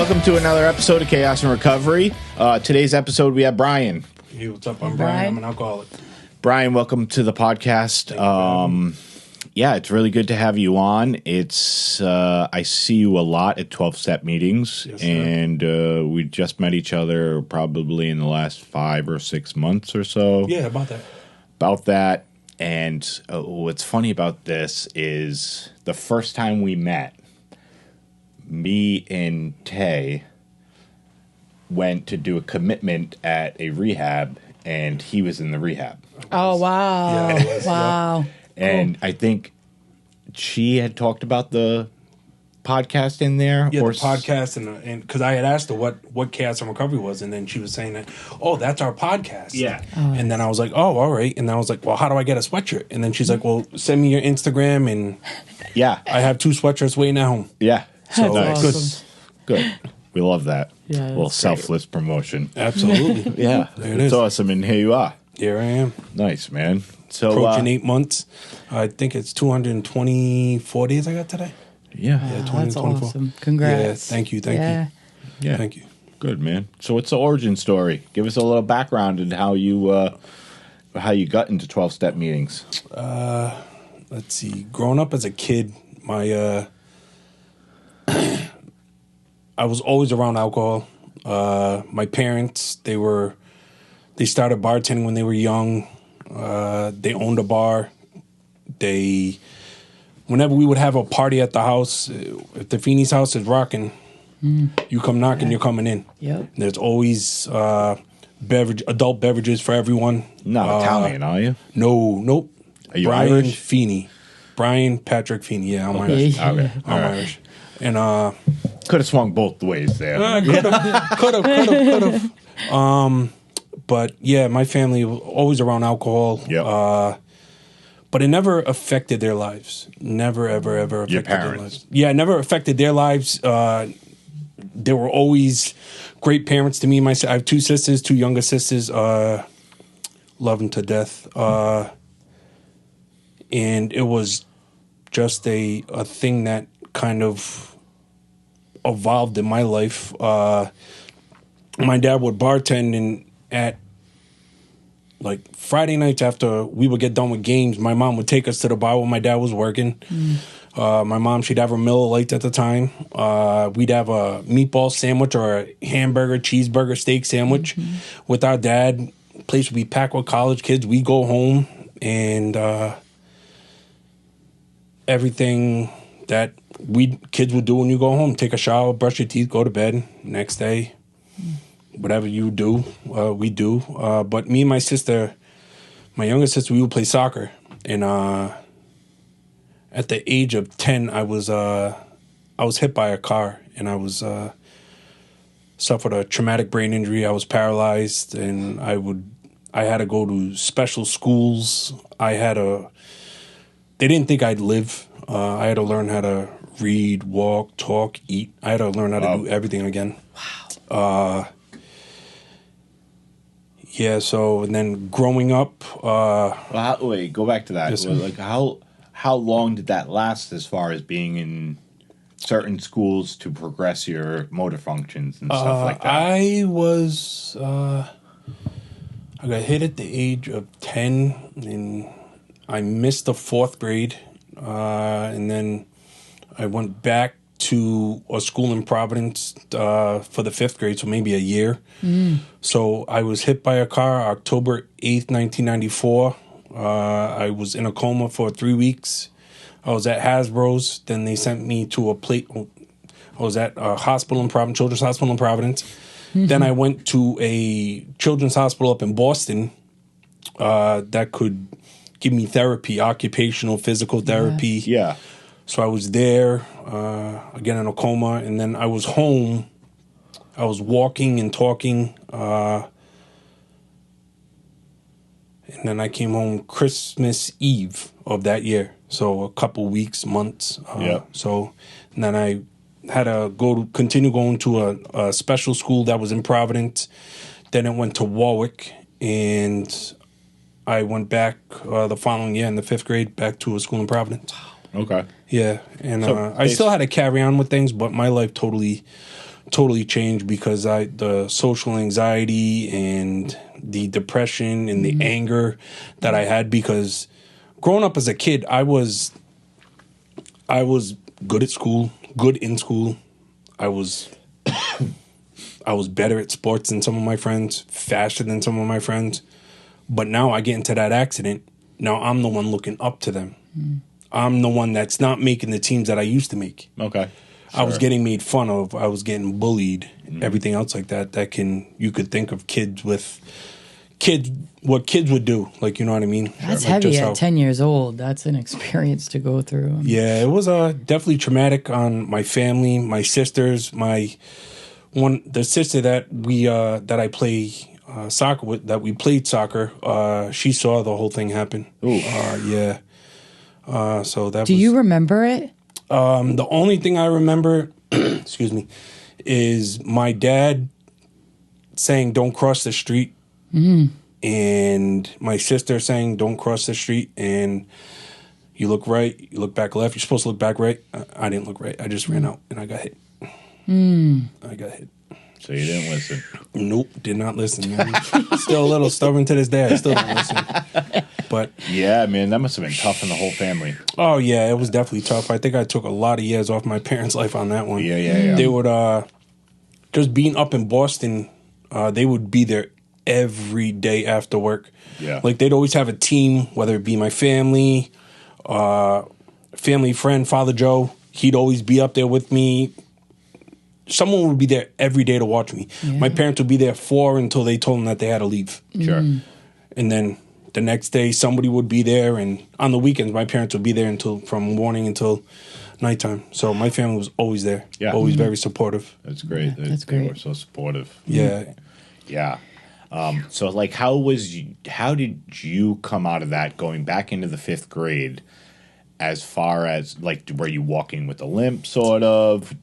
Welcome to another episode of Chaos and Recovery. Today's episode, we have Brian. Hey, what's up? I'm Brian. I'm an alcoholic. Brian, welcome to the podcast. Yeah, it's really good to have you on. It's I see you a lot at 12-step meetings, yes, and we just met each other probably in the last 5 or 6 months or so. Yeah, about that. And what's funny about this is the first time we met, me and Tay went to do a commitment at a rehab, and he was in the rehab. Oh, wow. Yeah, wow. And I think she had talked about the podcast in there. Yeah, the podcast, and because I had asked her what Chaos and Recovery was, and then she was saying that, oh, that's our podcast. Yeah. And then I was like, oh, all right. And I was like, well, how do I get a sweatshirt? And then she's like, well, send me your Instagram, and yeah, I have 2 sweatshirts waiting at home. Yeah. So That's awesome. Good. We love that. Yeah, a little that's selfless promotion. Absolutely. Yeah. There it It's is. awesome. And here you are. Here I am. Nice, man. So Approaching 8 months. I think it's 224 days I got today. Yeah. Yeah, That's 24. awesome. Congrats. Yeah, thank you. Yeah. Yeah. Thank you. Good, man. So what's the origin story? Give us a little background and how you got into 12-step meetings. Let's see. Growing up as a kid, my I was always around alcohol. My parents, they started bartending when they were young. They owned a bar. Whenever we would have a party at the house, if the Feeney's house is rocking, you come knocking, you're coming in. Yep. There's always adult beverages for everyone. Not Italian, are you? No, nope. Are you Brian Irish? Feeney. Brian Patrick Feeney. Yeah, I'm Irish. Okay. I'm Irish. And Could have swung both ways there. could have. But yeah, my family was always around alcohol. Yep. But it never affected their lives. Never, ever, ever affected their parents. lives. Yeah, it never affected their lives. They were always great parents to me. I have 2 sisters, 2 younger sisters. Love them to death. And it was just a thing that kind of evolved in my life. My dad would bartend, and at like Friday nights after we would get done with games, my mom would take us to the bar when my dad was working. My mom, she'd have her Miller Lite at the time. We'd have a meatball sandwich or a hamburger, cheeseburger, steak sandwich with our dad. Place would be packed with college kids. We go home, and everything that kids would do when you go home: take a shower, brush your teeth, go to bed. Next day, whatever you do, we do. But me and my sister, my younger sister, we would play soccer. And at the age of 10, I was hit by a car, and I was suffered a traumatic brain injury. I was paralyzed, and I had to go to special schools. They didn't think I'd live. I had to learn how to read, walk, talk, eat. I had to learn how to do everything again. Wow. Yeah, so, and then growing up... Wait, go back to that. Yes, Like, how long did that last as far as being in certain schools to progress your motor functions and stuff like that? I got hit at the age of 10, and I missed the 4th grade, and then I went back to a school in Providence for the 5th grade, so maybe a year. So I was hit by a car October 8th, 1994. I was in a coma for 3 weeks. I was at Hasbro's. Then they sent me to I was at a hospital in Providence, Children's Hospital in Providence. Then I went to a children's hospital up in Boston that could give me therapy, occupational, physical therapy. Yeah. So I was there, again in a coma, and then I was home. I was walking and talking, and then I came home Christmas Eve of that year. So a couple weeks, months. So, and then I had to continue going to a special school that was in Providence. Then it went to Warwick, and I went back the following year in the 5th grade back to a school in Providence. Okay. Yeah, and I still had to carry on with things, but my life totally totally changed because the social anxiety and the depression and the anger that I had, because growing up as a kid, I was good at school, good in school. I was better at sports than some of my friends, faster than some of my friends. But now I get into that accident. Now I'm the one looking up to them. I'm the one that's not making the teams that I used to make. Okay. I was getting made fun of. I was getting bullied. Everything else like that. You could think of what kids would do. Like, you know what I mean? That's like heavy at 10 years old. That's an experience to go through. Yeah, it was definitely traumatic on my family, my sisters, the sister that I play soccer with, that we played soccer. She saw the whole thing happen. Ooh. Yeah. So that. Do you remember it? The only thing I remember, excuse me, is my dad saying, "Don't cross the street," and my sister saying, "Don't cross the street." And you look right, you look back left. You're supposed to look back right. I didn't look right. I just ran out and I got hit. I got hit. So you didn't listen? Nope, did not listen. Man. Still a little stubborn to this day. I still don't listen. But yeah, man, that must have been tough on the whole family. Oh yeah, it was definitely tough. I think I took a lot of years off my parents' life on that one. Yeah. They would just being up in Boston. They would be there every day after work. Yeah, like they'd always have a team, whether it be my family, family friend, Father Joe. He'd always be up there with me. Someone would be there every day to watch me. Yeah. My parents would be there until they told them that they had to leave. Sure. And then the next day, somebody would be there. And on the weekends, my parents would be there from morning until nighttime. So my family was always there. Yeah. Always very supportive. That's great. That's great. They were so supportive. Yeah. Yeah. So, like, how did you come out of that going back into the 5th grade? As far as, like, were you walking with a limp, sort of?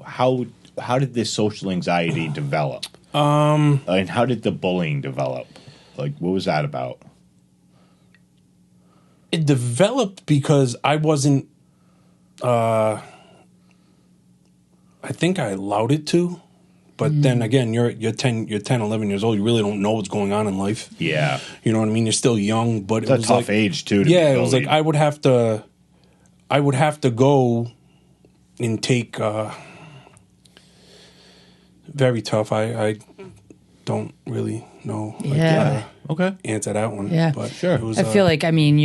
How did this social anxiety develop? And how did the bullying develop? Like, what was that about? It developed because I wasn't, I think I allowed it to. But then again, you're 10, 11 years old. You really don't know what's going on in life. Yeah. You know what I mean? You're still young, but it's a tough age too. Yeah, it was like I would have to go and take very tough. I don't really know. Okay. Answer that one. Yeah, but sure. It was, I feel like, I mean,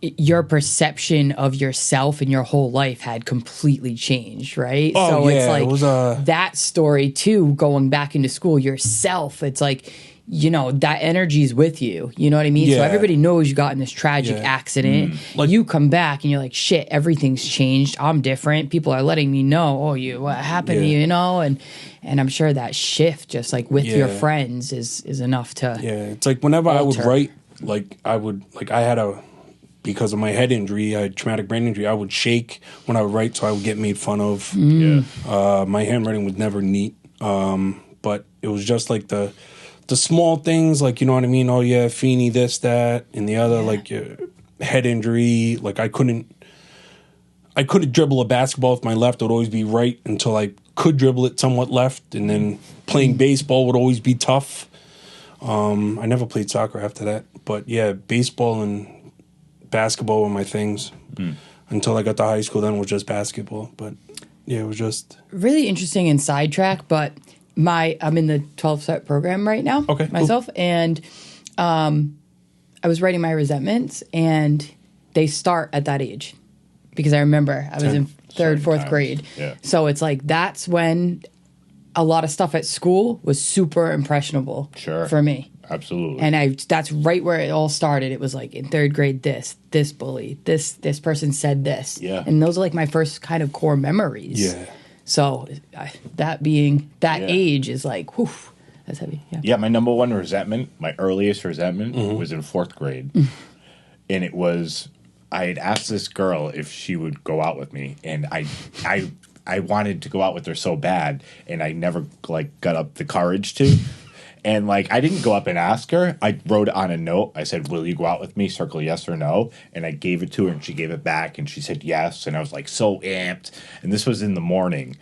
your perception of yourself and your whole life had completely changed, right? Oh, so yeah, it's like it was, that story too, going back into school yourself. It's like, you know, that energy's with you. You know what I mean? Yeah. So everybody knows you got in this tragic accident. Like, you come back and you're like, shit, everything's changed. I'm different. People are letting me know, what happened to you, you know? And I'm sure that shift just like with your friends is enough to it's like whenever I would write, because of my head injury, I had traumatic brain injury, I would shake when I would write, so I would get made fun of. My handwriting was never neat. But it was just like the small things, like, you know what I mean? Oh yeah, Feeney, this, that, and the other, like head injury. Like I couldn't dribble a basketball with my left. It would always be right until I could dribble it somewhat left. And then playing baseball would always be tough. I never played soccer after that. But yeah, baseball and basketball were my things until I got to high school. Then it was just basketball. But yeah, it was just really interesting and sidetrack. But I'm in the 12-step program right now, myself, cool. And I was writing my resentments, and they start at that age because I remember I was in third, fourth grade. Yeah. So it's like that's when a lot of stuff at school was super impressionable for me. Absolutely. And that's right where it all started. It was like in third grade, this bully, this person said this. Yeah. And those are like my first kind of core memories. Yeah. So that being that age is like, whew, that's heavy. Yeah. Yeah, my number one resentment, my earliest resentment was in 4th grade. And it was, I had asked this girl if she would go out with me. And I wanted to go out with her so bad. And I never got up the courage to. And like, I didn't go up and ask her. I wrote it on a note. I said, "Will you go out with me?" Circle yes or no. And I gave it to her, and she gave it back, and she said yes. And I was like so amped. And this was in the morning,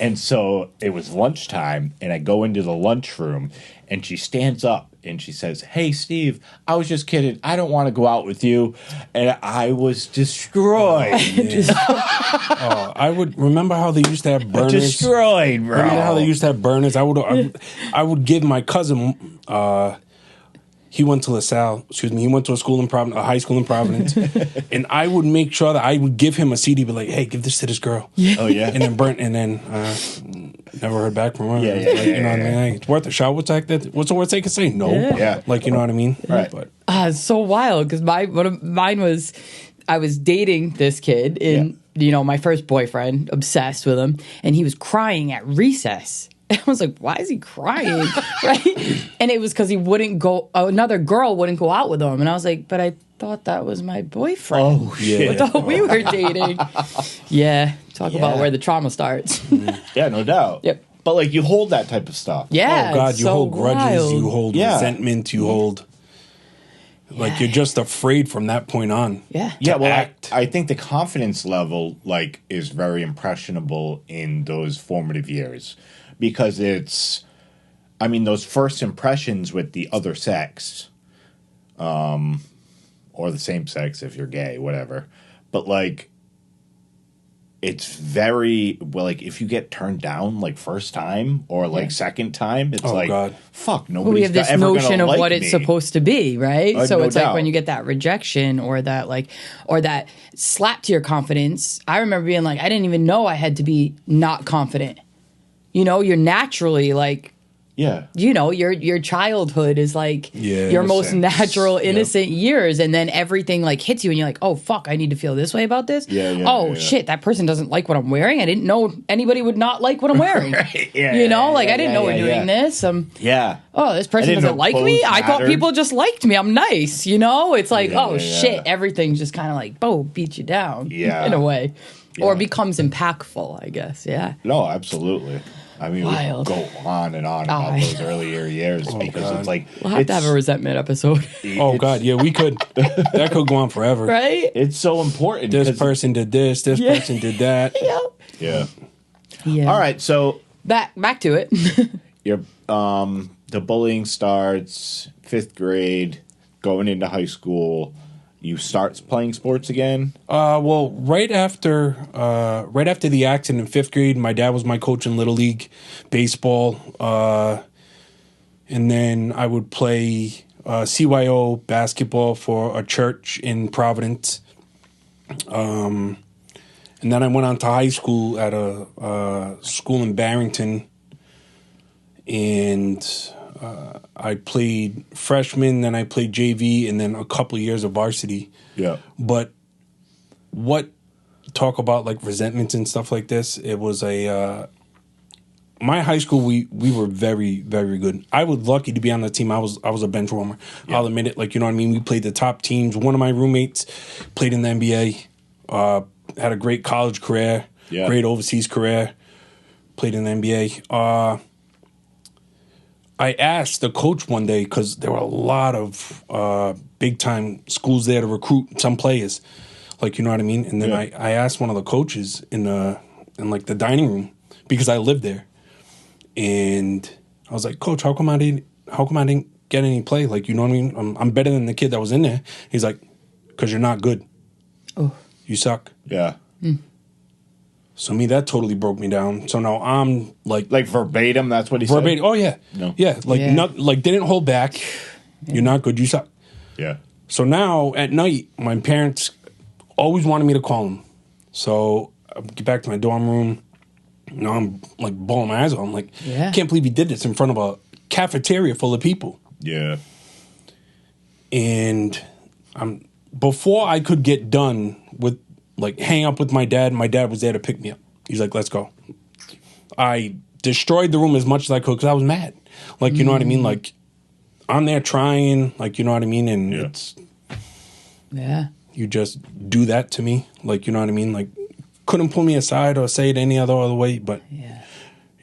and so it was lunchtime. And I go into the lunchroom, and she stands up. And she says, "Hey, Steve, I was just kidding. I don't want to go out with you." And I was destroyed. I would remember how they used to have burners. Destroyed, bro. Remember how they used to have burners? I would give my cousin. He went to LaSalle. Excuse me. He went to a school in Providence, a high school in Providence, and I would make sure that I would give him a CD, be like, "Hey, give this to this girl." Yeah. Oh yeah. And then never heard back from her. Yeah, you know what I mean? Hey, it's worth a shot. What's the worst they can say? No. Yeah. Like, you know what I mean? Right. But It's so wild because mine was, I was dating this kid and my first boyfriend, obsessed with him, and he was crying at recess. And I was like, why is he crying? Right? And it was because he wouldn't go, another girl wouldn't go out with him. And I was like, but I thought that was my boyfriend. Oh, shit. I thought we were dating. Talk about where the trauma starts. Yeah, no doubt. Yep. But like, you hold that type of stuff. Yeah. oh God, it's you so hold grudges, wild. you hold resentment, you hold like you're just afraid from that point on. Yeah. Yeah, well, act. I think the confidence level like is very impressionable in those formative years because it's, I mean, those first impressions with the other sex, or the same sex if you're gay, whatever. But like, it's very well, like if you get turned down like first time or like second time, it's like God. fuck, Well, nobody's we have this ever notion gonna of like what it's me. supposed to be, right? So no it's like doubt. when you get that rejection or that that slap to your confidence. I remember being like, I didn't even know I had to be not confident. You're naturally like, Yeah. your childhood is like your most Innocence. natural, innocent years. And then everything like hits you and you're like, oh, fuck, I need to feel this way about this. Yeah. Shit, that person doesn't like what I'm wearing. I didn't know anybody would not like what I'm wearing. I didn't know we're doing this. Yeah. Oh, this person didn't doesn't know like me? clothes I thought mattered. people just liked me. I'm nice, It's like, Yeah. shit, everything's just kind of like, beat you down Yeah. in a way. Or Yeah. becomes impactful, I guess, yeah. No, absolutely. I mean, Wild. we could go on and on about those earlier years because it's like We'll have to have a resentment episode. Oh God, yeah, we could. That could go on forever. Right? It's so important. This 'cause- person did this. This person did that. Yeah. Yeah. All right. So Back to it. you're the bullying starts 5th grade, going into high school. You start playing sports again. Well, right after the accident in 5th grade, my dad was my coach in Little League baseball, and then I would play CYO basketball for a church in Providence, and then I went on to high school at a school in Barrington, and I played freshman, then I played JV, and then a couple of years of varsity. Yeah. But talk about like resentments and stuff like this. It was my high school. We were very, very good. I was lucky to be on the team. I was a bench warmer. Yeah. I'll admit it. Like, you know what I mean? We played the top teams. One of my roommates played in the NBA. Had a great college career. Yeah. Great overseas career. Played in the NBA. I asked the coach one day because there were a lot of big time schools there to recruit some players, like, you know what I mean. And then I asked one of the coaches in like the dining room because I lived there, and I was like, "Coach, how come I didn't get any play? Like, you know what I mean? I'm better than the kid that was in there." He's like, "'Cause you're not good. Oh, you suck." Yeah. Mm. So that totally broke me down. So now I'm like verbatim. That's what he said. Verbatim. Oh yeah, No. Yeah, not like didn't hold back. You're not good. You suck. Yeah. So now at night, my parents always wanted me to call them. So I get back to my dorm room. I'm like bawling my eyes out. I'm like, I can't believe he did this in front of a cafeteria full of people. Yeah. And before I could get done with like hang up with my dad was there to pick me up. He's like, "Let's go." I destroyed the room as much as I could because I was mad. Like, you know what I mean? Like, I'm there trying, like, you know what I mean? And it's... Yeah. You just do that to me. Like, you know what I mean? Like, couldn't pull me aside or say it any other way, but you're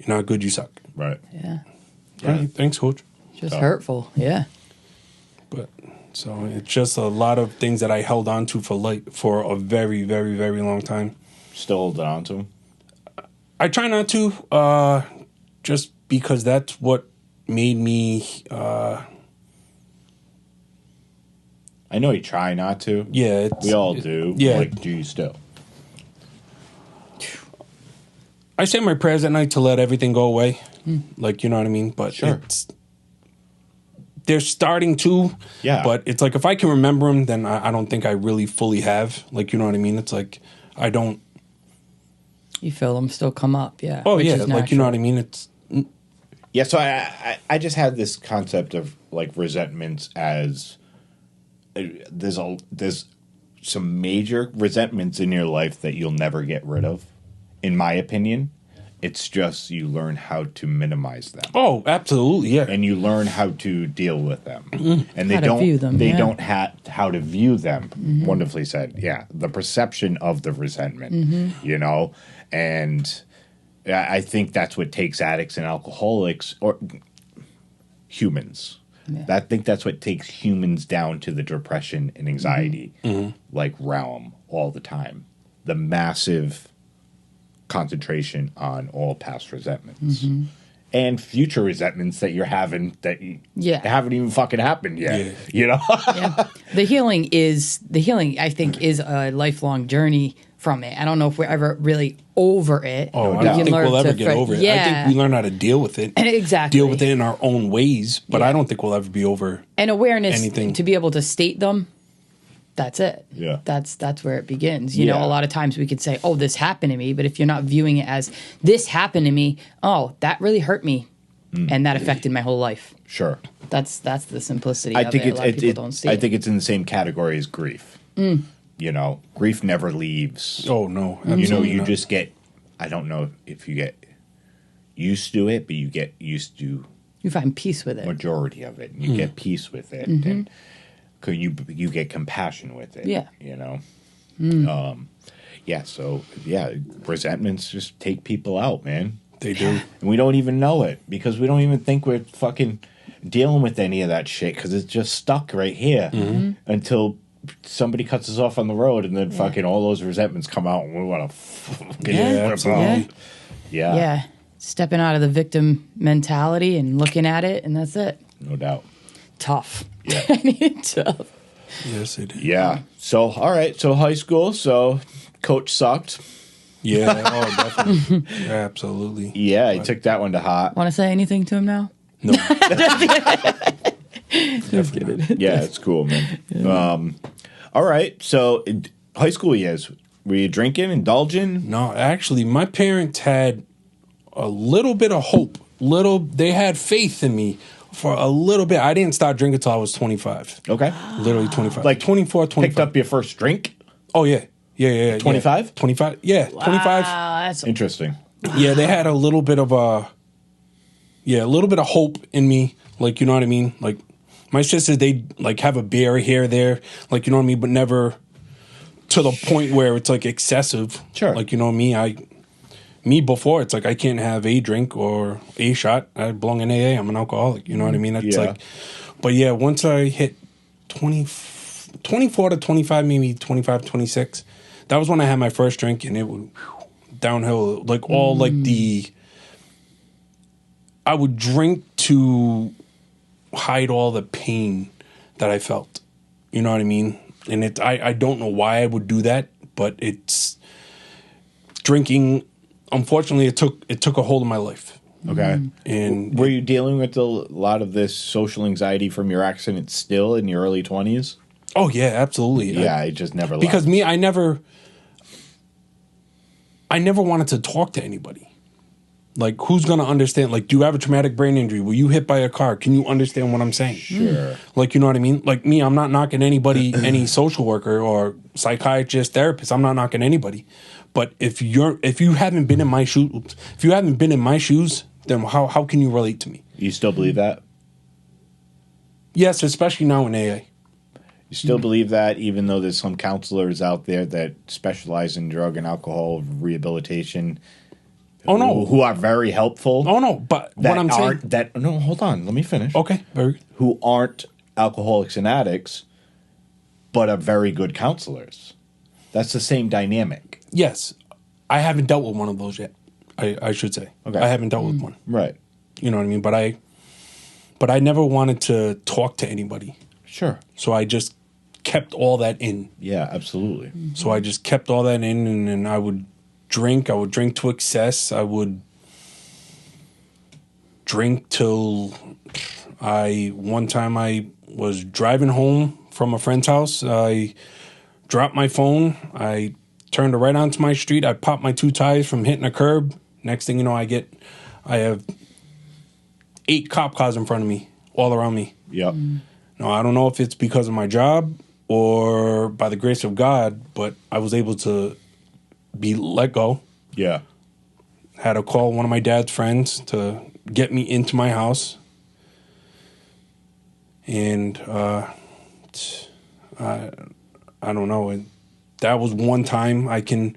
not good, you suck. Right. Yeah. All right, thanks, coach. Just hurtful. Yeah. But so it's just a lot of things that I held on to for a very, very, very long time. Still holding on to them? I try not to, just because that's what made me. I know you try not to. Yeah, we all do. Yeah, like, do you still? I say my prayers at night to let everything go away. Like, you know what I mean? But sure. They're starting to. Yeah. But it's like if I can remember them, then I don't think I really fully have. Like, you know what I mean? It's like I don't. You feel them still come up, yeah. Oh, yeah. Like, you know what I mean? It's. Yeah, so I just had this concept of, like, resentments as... There's some major resentments in your life that you'll never get rid of, in my opinion. It's just you learn how to minimize them. Oh, absolutely, yeah. And you learn how to deal with them. And how to view them, don't have how to view them. Wonderfully said. Yeah, the perception of the resentment, you know? And I think that's what takes addicts and alcoholics, or humans. Yeah. I think that's what takes humans down to the depression and anxiety like realm all the time. The massive concentration on all past resentments and future resentments that you're having that haven't even fucking happened yet. You know, The healing, I think, is a lifelong journey from it. I don't know if we're ever really over it. Oh, I don't think we'll ever get over it. Yeah. I think we learn how to deal with it. Exactly. Deal with it in our own ways, but I don't think we'll ever be over and awareness anything. To be able to state them. That's it. Yeah. That's where it begins. You know, a lot of times we could say, oh, this happened to me. But if you're not viewing it as this happened to me, oh, that really hurt me. And that affected my whole life. Sure. That's the simplicity I of think it. A lot of people don't see it. I think it's in the same category as grief. You know, grief never leaves. Oh, no. You know, you just get, I don't know if you get used to it, but you get used to. You find peace with it. Majority of it. And you get peace with it. And you get compassion with it. Yeah. You know? Resentments just take people out, man. They do. And we don't even know it because we don't even think we're fucking dealing with any of that shit because it's just stuck right here until somebody cuts us off on the road and then fucking all those resentments come out and we want to fucking Yeah. Stepping out of the victim mentality and looking at it, and that's it. No doubt. Tough. Yeah. I need it tough. Yes, it is. Yeah. So, all right. So, high school. So, coach sucked. Yeah. Oh, definitely. Yeah, absolutely. Yeah, he took that one to heart. Want to say anything to him now? No. Just kidding. Yeah, it's cool, man. Yeah. All right. So, high school years, were you drinking, indulging? No, actually, my parents had a little bit of hope. They had faith in me for a little bit. I didn't start drinking until I was 25. Okay. Literally 25. Like 24, 25. Picked up your first drink? Oh, yeah. Yeah. 25? Yeah. 25. Yeah, Wow, 25. that's Interesting. Yeah, they had a little bit of hope in me. Like, you know what I mean? Like, my sisters, they like have a beer here, there. Like, you know what I mean? But never to the point where it's like excessive. Sure. Like, you know me, before, it's like I can't have a drink or a shot. I belong in AA. I'm an alcoholic. You know what I mean? It's like, but yeah, once I hit 24 to 25, maybe 25, 26, that was when I had my first drink and it was downhill. Like all like I would drink to hide all the pain that I felt. You know what I mean? And I don't know why I would do that, but it's drinking. Unfortunately, it took a hold of my life. Okay. And were you dealing with a lot of this social anxiety from your accident still in your early 20s? Oh yeah, absolutely. Yeah, I just never left. Because me, I never wanted to talk to anybody. Like, who's going to understand? Like, do you have a traumatic brain injury? Were you hit by a car? Can you understand what I'm saying? Sure. Like, you know what I mean? Like me, I'm not knocking anybody, any social worker or psychiatrist, therapist. I'm not knocking anybody. But if you haven't been in my shoes, then how can you relate to me? You still believe that? Yes, especially now in AA. You still believe that, even though there's some counselors out there that specialize in drug and alcohol rehabilitation, who are very helpful. Oh no, but what I'm saying no, hold on, let me finish. Okay, very good. Who aren't alcoholics and addicts, but are very good counselors. That's the same dynamic. Yes, I haven't dealt with one of those yet. I should say. Okay. I haven't dealt with one. Right. You know what I mean? But I never wanted to talk to anybody. Sure. So I just kept all that in. Yeah, absolutely. Mm-hmm. So I just kept all that in, and then I would drink. I would drink to excess. I would drink till one time I was driving home from a friend's house. I dropped my phone. I turned it right onto my street. I popped my 2 tires from hitting a curb. Next thing you know, I have 8 cop cars in front of me, all around me. Yep. Now, I don't know if it's because of my job or by the grace of God, but I was able to be let go. Yeah. Had to call one of my dad's friends to get me into my house. And I don't know. That was one time I can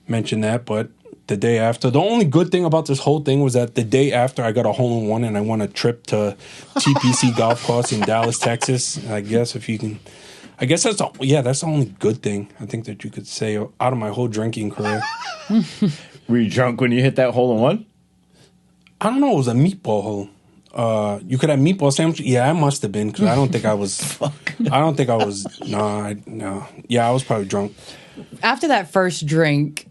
mention that, but the day after, the only good thing about this whole thing was that the day after I got a hole-in-one and I won a trip to TPC Golf Course in Dallas, Texas. I guess that's the only good thing I think that you could say out of my whole drinking career. Were you drunk when you hit that hole-in-one? I don't know. It was a meatball hole. You could have meatball sandwich. Yeah, I must have been because I don't think I was. I don't think I was. No. Yeah, I was probably drunk. After that first drink,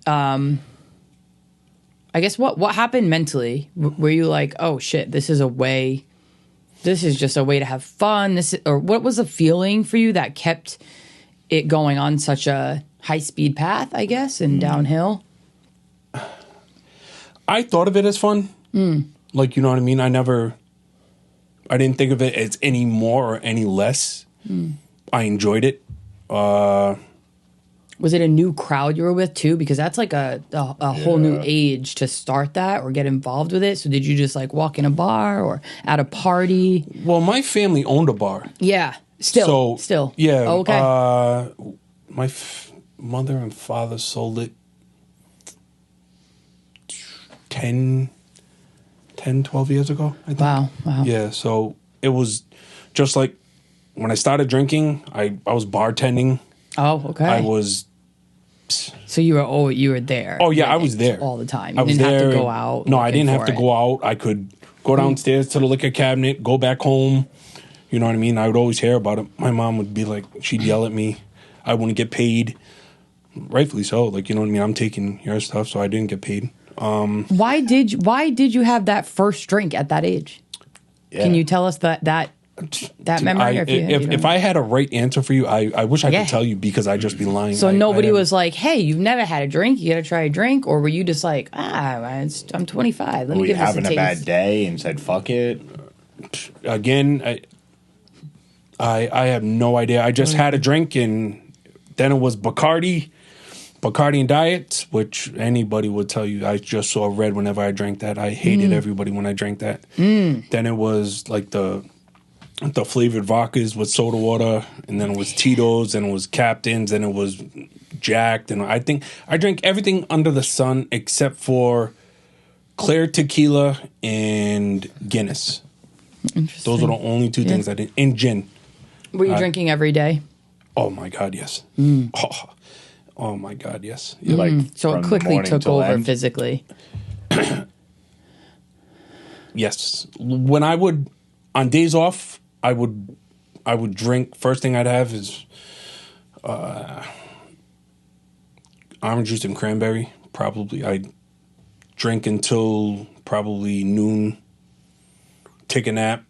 I guess what happened mentally? Were you like, oh shit, this is just a way to have fun? Or what was the feeling for you that kept it going on such a high speed path, I guess, and downhill? I thought of it as fun. Like, you know what I mean? I didn't think of it as any more or any less. I enjoyed it. Was it a new crowd you were with too? Because that's like a whole new age to start that or get involved with it. So did you just like walk in a bar or at a party? Well, my family owned a bar. Yeah. Still. Yeah. Oh, okay. My mother and father sold it 10, 12 years ago, I think. Wow. Yeah, so it was just like when I started drinking, I was bartending. Oh, okay. I was... So you were there. Oh, yeah, I was there. All the time. You didn't have to go out. No, I didn't have to go out. I could go downstairs to the liquor cabinet, go back home. You know what I mean? I would always hear about it. My mom would be like, she'd yell at me. I wouldn't get paid. Rightfully so. Like, you know what I mean? I'm taking your stuff, so I didn't get paid. Why did you have that first drink at that age? Yeah. Can you tell us that memory? If I had a right answer for you, I wish I could tell you because I'd just be lying. So nobody was like, "Hey, you've never had a drink. You got to try a drink," or were you just like, I'm 25. Let me give this a taste. Having a bad day and said, "Fuck it." Again, I have no idea. I just had a drink and then it was Bacardi and Diet, which anybody would tell you I just saw red whenever I drank that. I hated everybody when I drank that. Then it was like the flavored vodkas with soda water, and then it was Tito's, and it was Captain's, and it was Jacked, and I think I drank everything under the sun except for clear tequila and Guinness. Interesting. Those are the only 2 things I didn't. And gin. Were you drinking every day? Oh my God, yes. Oh my God, yes. Yeah, like so it quickly took over physically. Yes. When I would, on days off, I would drink. First thing I'd have is orange juice and cranberry. Probably I'd drink until probably noon. Take a nap.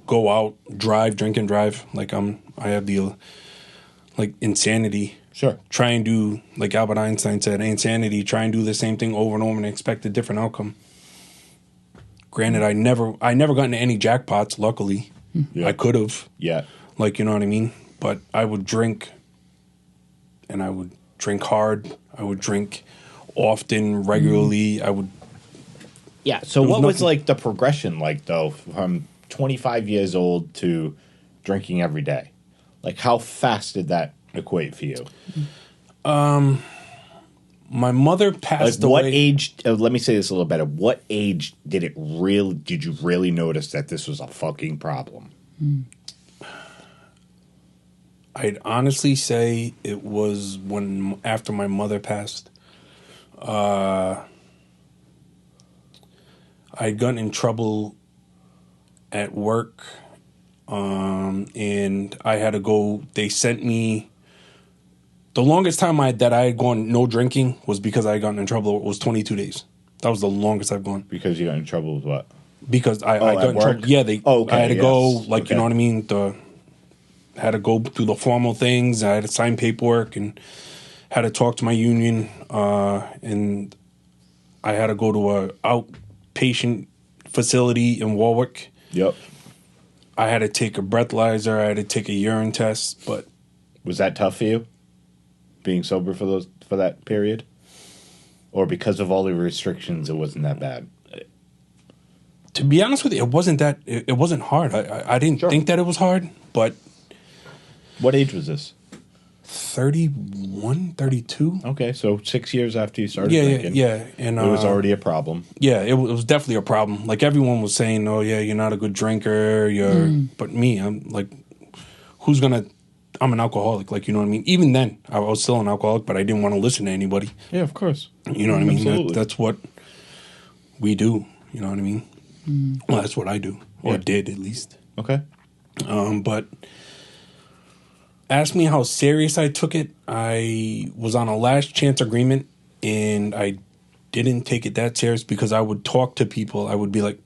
Go out, drink and drive. Like I have the like insanity. Sure. Try and do, like Albert Einstein said, insanity. Try and do the same thing over and over and expect a different outcome. Granted, I never got into any jackpots, luckily. Yeah. I could have. Yeah. Like, you know what I mean? But I would drink, and I would drink hard. I would drink often, regularly. I would... Yeah, so what was, like, the progression like, though, from 25 years old to drinking every day? Like, how fast did that equate for you? My mother passed away. What age? Let me say this a little better. What age did you really notice that this was a fucking problem? I'd honestly say it was after my mother passed. I'd gotten in trouble at work, and I had to go. They sent me. The longest time that I had gone no drinking was because I had gotten in trouble. It was 22 days. That was the longest I've gone. Because you got in trouble with what? Because I got in trouble. Yeah, I had to go, you know what I mean? Had to go through the formal things. I had to sign paperwork and had to talk to my union. And I had to go to a outpatient facility in Warwick. Yep. I had to take a breathalyzer. I had to take a urine test. But was that tough for you? Being sober for that period? Or because of all the restrictions, it wasn't that bad? To be honest with you, it wasn't hard. I didn't think that it was hard, but... What age was this? 31, 32. Okay, so 6 years after you started drinking. Yeah. And it was already a problem. Yeah, it was definitely a problem. Like, everyone was saying, oh, yeah, you're not a good drinker. But me, I'm like, who's going to... I'm an alcoholic, like, you know what I mean? Even then, I was still an alcoholic, but I didn't want to listen to anybody. Yeah, of course. You know what I mean? Absolutely. That's what we do. You know what I mean? Well, that's what I do, or did at least. Okay. But ask me how serious I took it. I was on a last chance agreement, and I didn't take it that serious because I would talk to people. I would be like,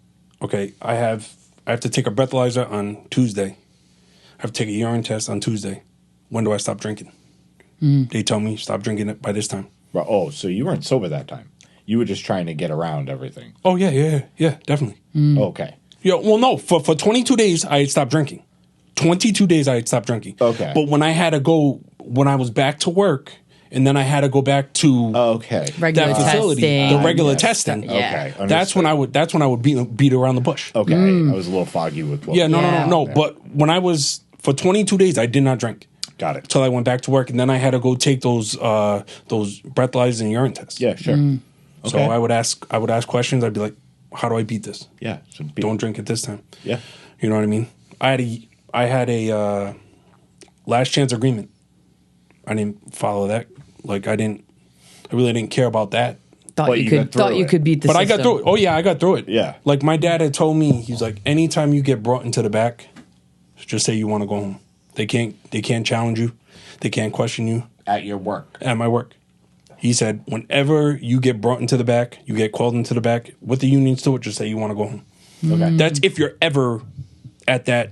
okay, I have to take a breathalyzer on Tuesday. I have to take a urine test on Tuesday. When do I stop drinking? They tell me stop drinking it by this time. Right. Oh, so you weren't sober that time. You were just trying to get around everything. Oh, yeah, definitely. Okay. Yeah, well, no, for 22 days, I had stopped drinking. 22 days, I had stopped drinking. Okay. But when I was back to work, and then I had to go back to regular facility, testing. the regular testing. Yeah. Okay. That's when I would beat around the bush. Okay. I was a little foggy with what. Yeah, no. But when I was, for 22 days, I did not drink. Got it. Until I went back to work, and then I had to go take those breathalyzers and urine tests. Yeah, sure. So I would ask questions. I'd be like, how do I beat this? Yeah. So don't drink it this time. Yeah. You know what I mean? I had a last chance agreement. I didn't follow that. Like, I really didn't care about that. Thought you could beat the system. I got through it. Oh yeah, I got through it. Yeah. Like, my dad had told me, he's like, anytime you get brought into the back, just say you want to go home. They can't challenge you. They can't question you. At your work. At my work. He said, whenever you get brought into the back, you get called into the back, with the unions to it, just say you want to go home. Okay. That's if you're ever at that,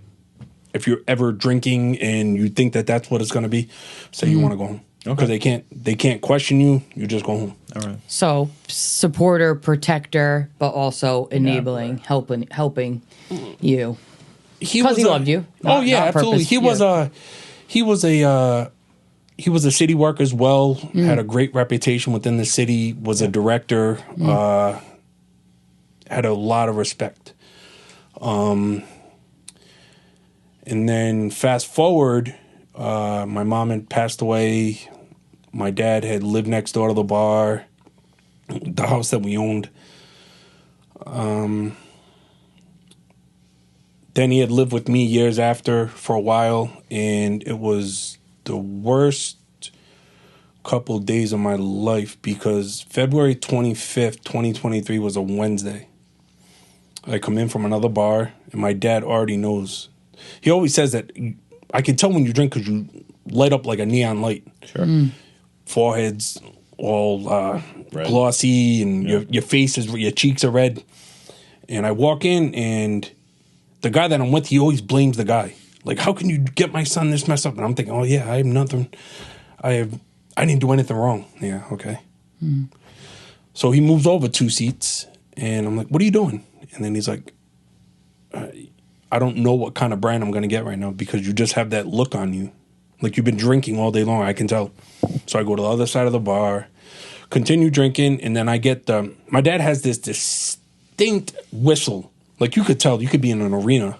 if you're ever drinking and you think that that's what it's going to be, say you want to go home. Because they can't question you. You just go home. All right. So supporter, protector, but also enabling, helping you. Because he loved you. Absolutely. He was a city worker as well. Had a great reputation within the city. Was a director. Had a lot of respect. And then fast forward, my mom had passed away. My dad had lived next door to the bar, the house that we owned. Then he had lived with me years after for a while, and it was the worst couple of days of my life because February 25th, 2023 was a Wednesday. I come in from another bar, and my dad already knows. He always says that I can tell when you drink because you light up like a neon light. Sure. Forehead's all glossy, and your face your cheeks are red. And I walk in, and the guy that I'm with, he always blames the guy. Like, how can you get my son this messed up? And I'm thinking, oh yeah, I have nothing. I didn't do anything wrong. Yeah, okay. So he moves over 2 seats, and I'm like, what are you doing? And then he's like, I don't know what kind of brand I'm going to get right now because you just have that look on you. Like you've been drinking all day long, I can tell. So I go to the other side of the bar, continue drinking, and then I get my dad has this distinct whistle. Like you could tell, you could be in an arena,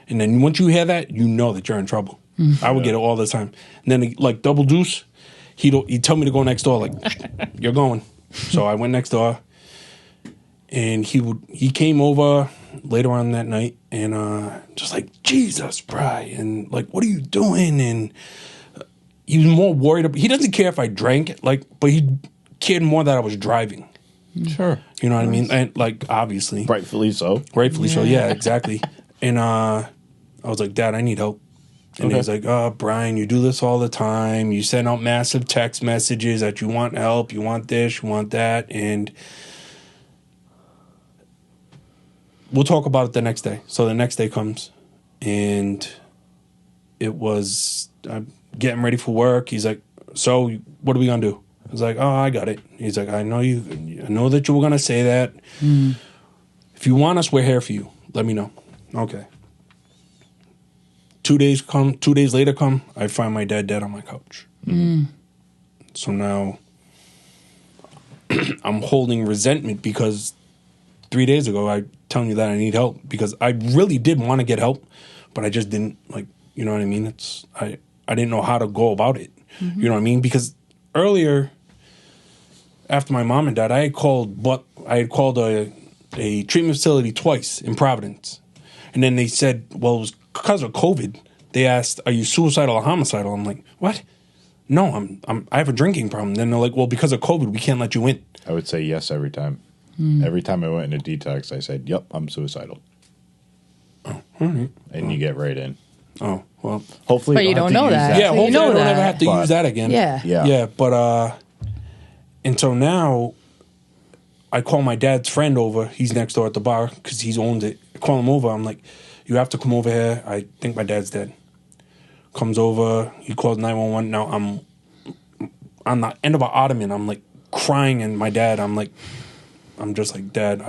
and then once you hear that, you know that you're in trouble. I would get it all the time. And then like Double Deuce, he'd tell me to go next door, like, you're going. So I went next door, and he came over later on that night, and just like, Jesus, Bri, and like, what are you doing? And he was more worried. He doesn't care if I drank, like, but he cared more that I was driving. Sure. You know what I mean? And like, obviously. Rightfully so. Rightfully so, yeah, exactly. And I was like, Dad, I need help. And he was like, oh, Brian, you do this all the time. You send out massive text messages that you want help, you want this, you want that. And we'll talk about it the next day. So the next day comes, and it was, I'm getting ready for work. He's like, so what are we going to do? I was like, oh, I got it. He's like, I know that you were going to say that. If you want us, we're here for you. Let me know. Okay. 2 days later come, I find my dad dead on my couch. So now I'm holding resentment because 3 days ago I telling you that I need help, because I really did want to get help, but I just didn't, like, you know what I mean? I didn't know how to go about it. You know what I mean? Because earlier, after my mom and dad, I had called a treatment facility twice in Providence. And then they said, well, it was because of COVID. They asked, are you suicidal or homicidal? I'm like, what? No, I have a drinking problem. Then they're like, well, because of COVID, we can't let you in. I would say yes every time. Every time I went into detox, I said, yep, I'm suicidal. Oh, all right. And you get right in. Oh, well. Hopefully but you don't know that. Yeah, hopefully you know I don't that. ever have to use that again. Yeah. Yeah, but, and so now I call my dad's friend over. He's next door at the bar because he owns it. I call him over. I'm like, you have to come over here. I think my dad's dead. Comes over. He calls 911. Now I'm on the end of an ottoman. I'm like crying, and my dad, I'm just like, Dad,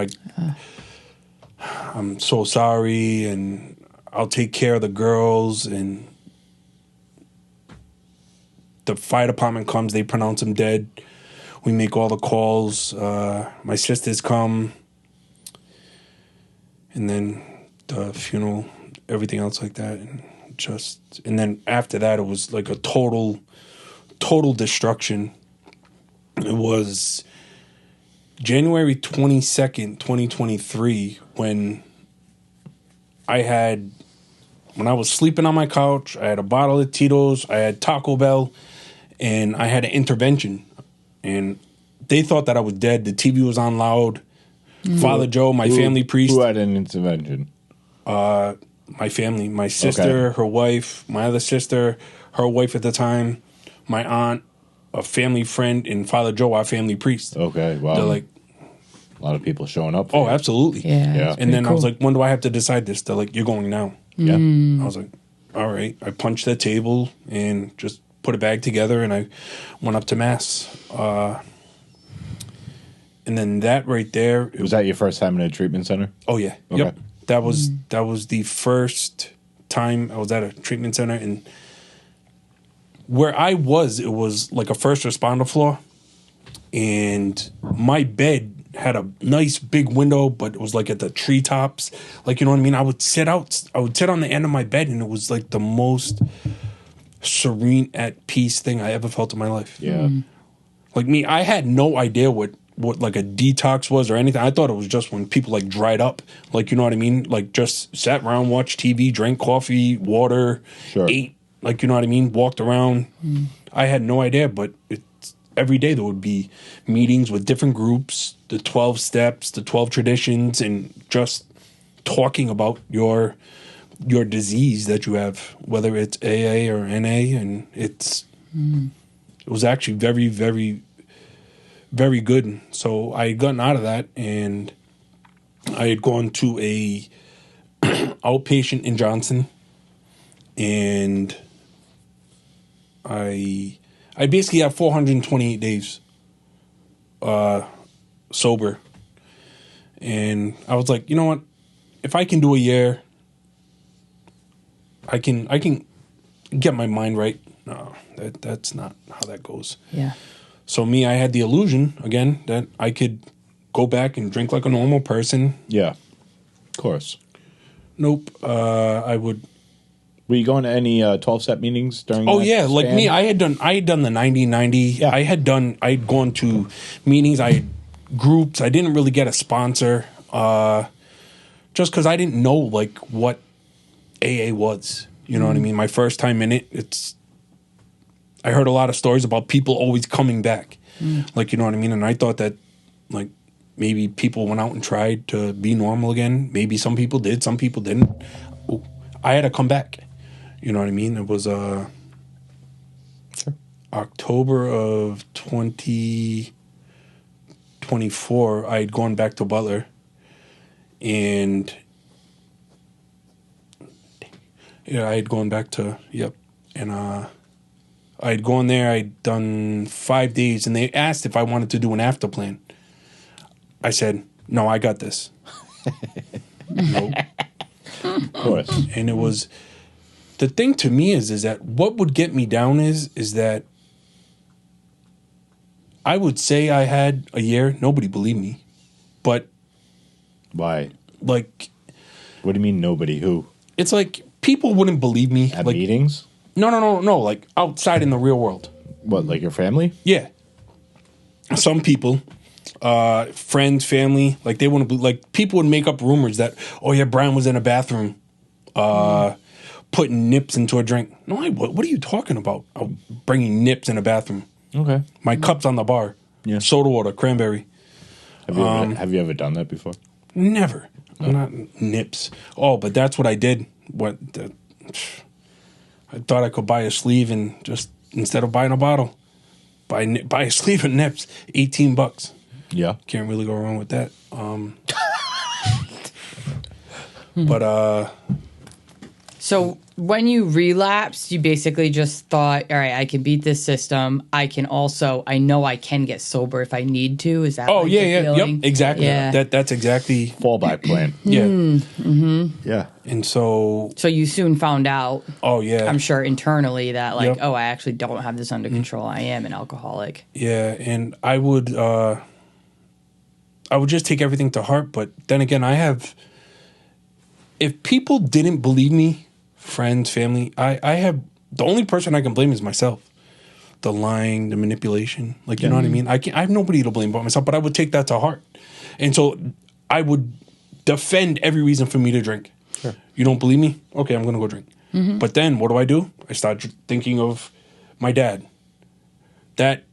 I'm so sorry, and I'll take care of the girls. And the fire department comes. They pronounce him dead. We make all the calls. My sisters come. And then the funeral, everything else like that. And then after that, it was like a total destruction. It was January 22nd, 2023, when I was sleeping on my couch, I had a bottle of Tito's, I had Taco Bell, and I had an intervention. And they thought that I was dead. The TV was on loud. Father Joe, my family priest. Who had an intervention? My family, my sister, her wife, my other sister, her wife at the time, my aunt, a family friend, and Father Joe, our family priest. Okay, wow. They're like, a lot of people showing up. Oh, absolutely. Yeah. And then I was like, when do I have to decide this? They're like, you're going now. Yeah. I was like, all right. I punched that table and just put a bag together, and I went up to Mass. And then that right there. Was that your first time in a treatment center? Oh, yeah. Okay. Yep. That was the first time I was at a treatment center. And where I was, it was like a first responder floor. And my bed had a nice big window, but it was like at the treetops. Like, you know what I mean? I would sit on the end of my bed, and it was like the most serene, at peace thing I ever felt in my life. Yeah. Like me, I had no idea what like a detox was or anything. I thought it was just when people like dried up. Like, you know what I mean? Like just sat around, watched TV, drank coffee, water, ate. Like, you know what I mean? Walked around. I had no idea, but every day there would be meetings with different groups, the 12 steps, the 12 traditions, and just talking about your disease that you have, whether it's AA or NA. And it was actually very, very, very good. So I had gotten out of that, and I had gone to a outpatient in Johnson, and I basically have 428 days sober. And I was like, you know what? If I can do a year, I can get my mind right. No, that's not how that goes. Yeah. So me, I had the illusion, again, that I could go back and drink like a normal person. Yeah. Of course. Nope. I would Were you going to any 12-step meetings during? Oh that yeah, span? like me, I had done the 90-90. Yeah. I'd gone to meetings, I had groups. I didn't really get a sponsor, just because I didn't know like what AA was. You know what I mean? My first time in it, I heard a lot of stories about people always coming back. Like, you know what I mean? And I thought that like maybe people went out and tried to be normal again. Maybe some people did, some people didn't. I had to come back. You know what I mean? It was October of 2024. I had gone back to Butler, and I had gone back to and I had gone there. I'd done 5 days, and they asked if I wanted to do an after plan. I said, "No, I got this." Nope. Of course. And it was. The thing to me is that what would get me down is that I would say I had a year. Nobody believed me. But Why? like, What do you mean nobody? Who? it's like people wouldn't believe me. At Like, meetings? no. Like outside in the real world. What, like your family? Yeah. Some people, friends, family, like they wouldn't believe. Like people would make up rumors that, oh yeah, Brian was in a bathroom, putting nips into a drink. No, what are you talking about? Bringing nips in a bathroom. Okay. My cup's on the bar. Yeah. Soda water, cranberry. Have you ever done that before? Never. I'm not nips. Oh, but that's what I did. I thought I could buy a sleeve and just, instead of buying a bottle, buy a sleeve of nips. $18. Yeah. Can't really go wrong with that. But So when you relapsed, you basically just thought, all right, I can beat this system. I know I can get sober if I need to. Is that oh like yeah, the yeah, feeling? yep, exactly. Yeah. That's exactly Fallback plan. yeah. Yeah. And so So you soon found out, oh yeah, I'm sure internally, that like, Yep. oh, I actually don't have this under control. I am an alcoholic. yeah, and I would just take everything to heart. But then again, if people didn't believe me, friends, family, I have the only person I can blame is myself. The lying, the manipulation, like you know what I mean. I have nobody to blame but myself. But I would take that to heart, and so I would defend every reason for me to drink. Sure. You don't believe me? Okay, I'm gonna go drink. But then what do? I start thinking of my dad. That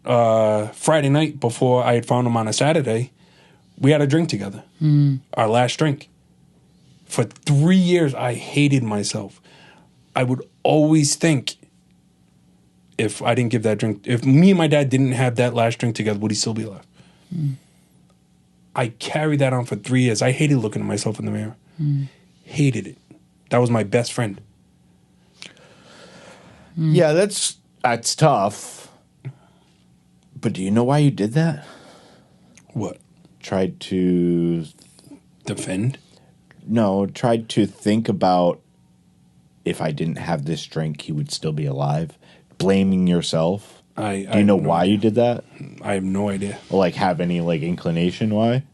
Friday night before I had found him on a Saturday, we had a drink together. Our last drink. For 3 years, I hated myself. I would always think, if I didn't give that drink, if me and my dad didn't have that last drink together, would he still be alive? I carried that on for 3 years. I hated looking at myself in the mirror. Hated it. That was my best friend. Yeah, that's tough. But do you know why you did that? What? Tried to Defend? No, tried to think about if I didn't have this drink, he would still be alive. Blaming yourself. Do you know why you did that? I have no idea. Or like have any like inclination why?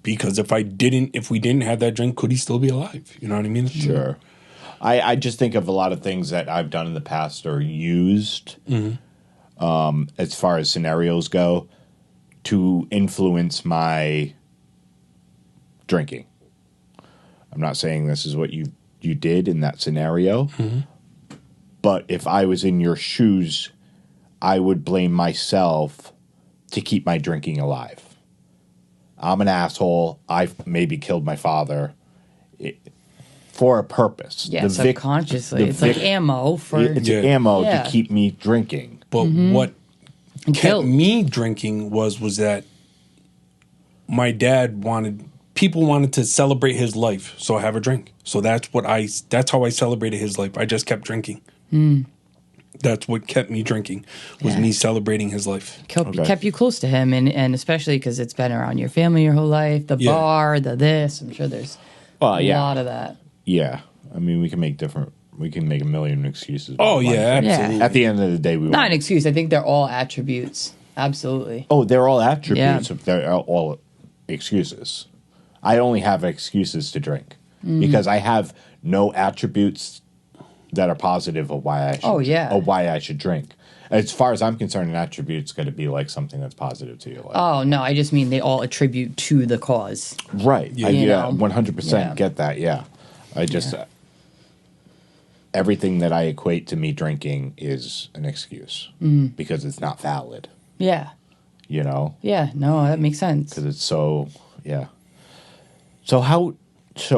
Because if we didn't have that drink, could he still be alive? You know what I mean? Sure. I just think of a lot of things that I've done in the past or used as far as scenarios go to influence my drinking. I'm not saying this is what you did in that scenario, but if I was in your shoes, I would blame myself to keep my drinking alive. I'm an asshole. I've maybe killed my father for a purpose. Yeah, subconsciously. It's like ammo for... It's ammo to keep me drinking. But what kept Guilt. me drinking was that my dad people wanted to celebrate his life, so I have a drink. So that's how I celebrated his life. I just kept drinking. That's what kept me drinking, was me celebrating his life. Kept you close to him, and especially because it's been around your family your whole life, the bar, the this. I'm sure there's a lot of that. Yeah. I mean, we can make a million excuses. Oh, yeah, absolutely. At the end of the day, Not an excuse. I think they're all attributes. Absolutely. Oh, they're all attributes. Yeah. They're all excuses. I only have excuses to drink. because I have no attributes that are positive of why I should drink. As far as I'm concerned, an attribute's got to be like something that's positive to you. Like, oh no, I just mean they all attribute to the cause. Right. Yeah, 100% get that. Yeah. I just everything that I equate to me drinking is an excuse because it's not valid. Yeah. You know? Yeah, no, that makes sense. Because it's so, yeah. So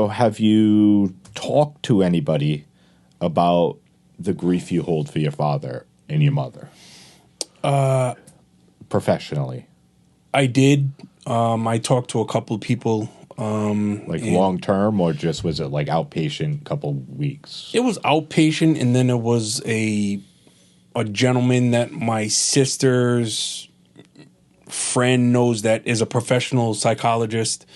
have you talked to anybody about the grief you hold for your father and your mother? Professionally. I did. I talked to a couple of people. Like long term, or just was it like outpatient, couple weeks? It was outpatient, and then it was a gentleman that my sister's friend knows that is a professional psychologist.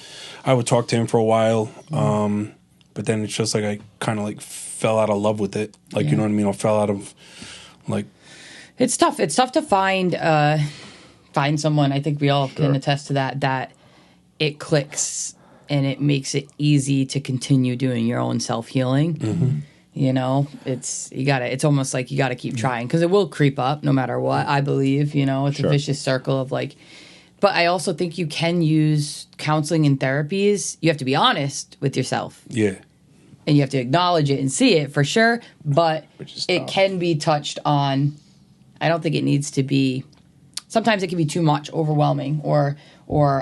I would talk to him for a while, but then it's just like I kind of like fell out of love with it. Like, you know what I mean? I fell out of like. It's tough. It's tough to find someone. I think we all can attest to that it clicks and it makes it easy to continue doing your own self-healing. Mm-hmm. You know, it's almost like you got to keep trying because it will creep up no matter what, I believe. You know, it's a vicious circle of like, but I also think you can use counseling and therapies. You have to be honest with yourself. Yeah. And you have to acknowledge it and see it for sure, but it can be touched on. I don't think it needs to be. Sometimes it can be too much, overwhelming, or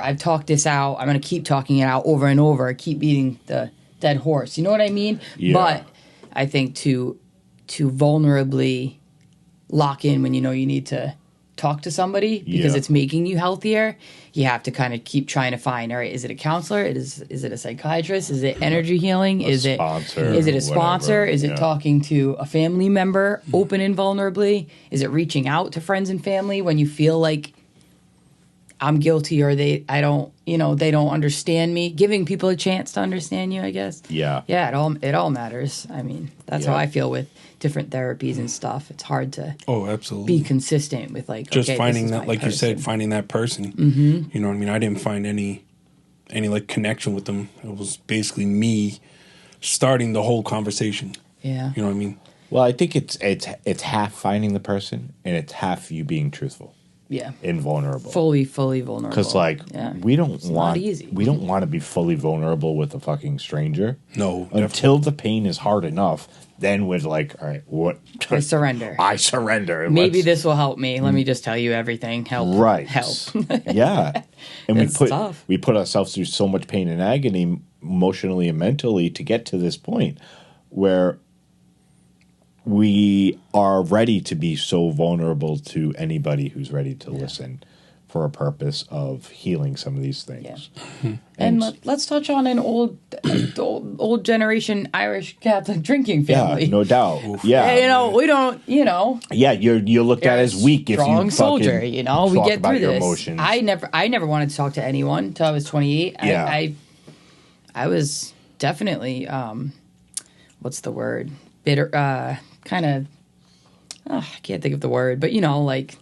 I've talked this out. I'm going to keep talking it out over and over. Keep beating the dead horse. You know what I mean? Yeah. But I think to vulnerably lock in when you know you need to talk to somebody because it's making you healthier, you have to kind of keep trying to find, all right, is it a counselor? Is it a psychiatrist? Is it energy healing? Is it a sponsor? Is it talking to a family member open and vulnerably? Is it reaching out to friends and family when you feel like I'm guilty or they don't understand me? Giving people a chance to understand you, I guess. Yeah. Yeah, it all matters. I mean, that's how I feel with different therapies and stuff. It's hard to be consistent with like just finding that, like you said, finding that person. Mm-hmm. You know what I mean? I didn't find any like connection with them. It was basically me starting the whole conversation. Yeah. You know what I mean? Well, I think it's half finding the person and it's half you being truthful. Yeah. Invulnerable. Fully vulnerable. Because we don't want to be fully vulnerable with a fucking stranger. No. Until the pain is hard enough, then we're like, all right, what? I surrender. Maybe this will help me. Let me just tell you everything. Help. Right. Help. Yeah. And we put ourselves through so much pain and agony emotionally and mentally to get to this point where we are ready to be so vulnerable to anybody who's ready to listen for a purpose of healing some of these things. Yeah. And let's touch on an old generation Irish Catholic drinking family. Yeah, no doubt. Oof. Yeah. We don't, Yeah, you're looked at as weak if you strong soldier, we get through this. Emotions. I never wanted to talk to anyone until I was 28. Yeah. I was definitely what's the word? Bitter kind of I can't think of the word, but like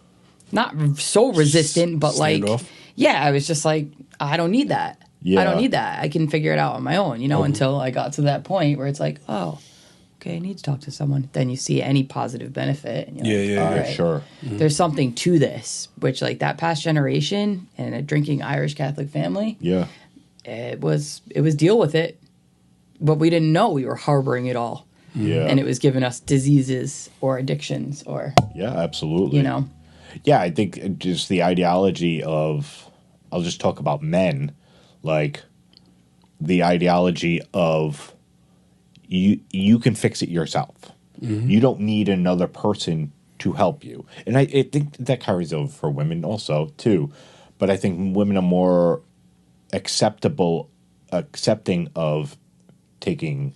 not so resistant, but Standoff. I was just like, I don't need that. Yeah. I don't need that. I can figure it out on my own, until I got to that point where it's like, oh, okay, I need to talk to someone. Then you see any positive benefit. And you're like, sure. Mm-hmm. There's something to this, which like that past generation and a drinking Irish Catholic family. Yeah. It was deal with it, but we didn't know we were harboring it all. Yeah. And it was giving us diseases or addictions or. Yeah, absolutely. Yeah, I think just the ideology of, I'll just talk about men, like the ideology of you can fix it yourself. Mm-hmm. You don't need another person to help you. And I think that carries over for women also, too. But I think women are more accepting of taking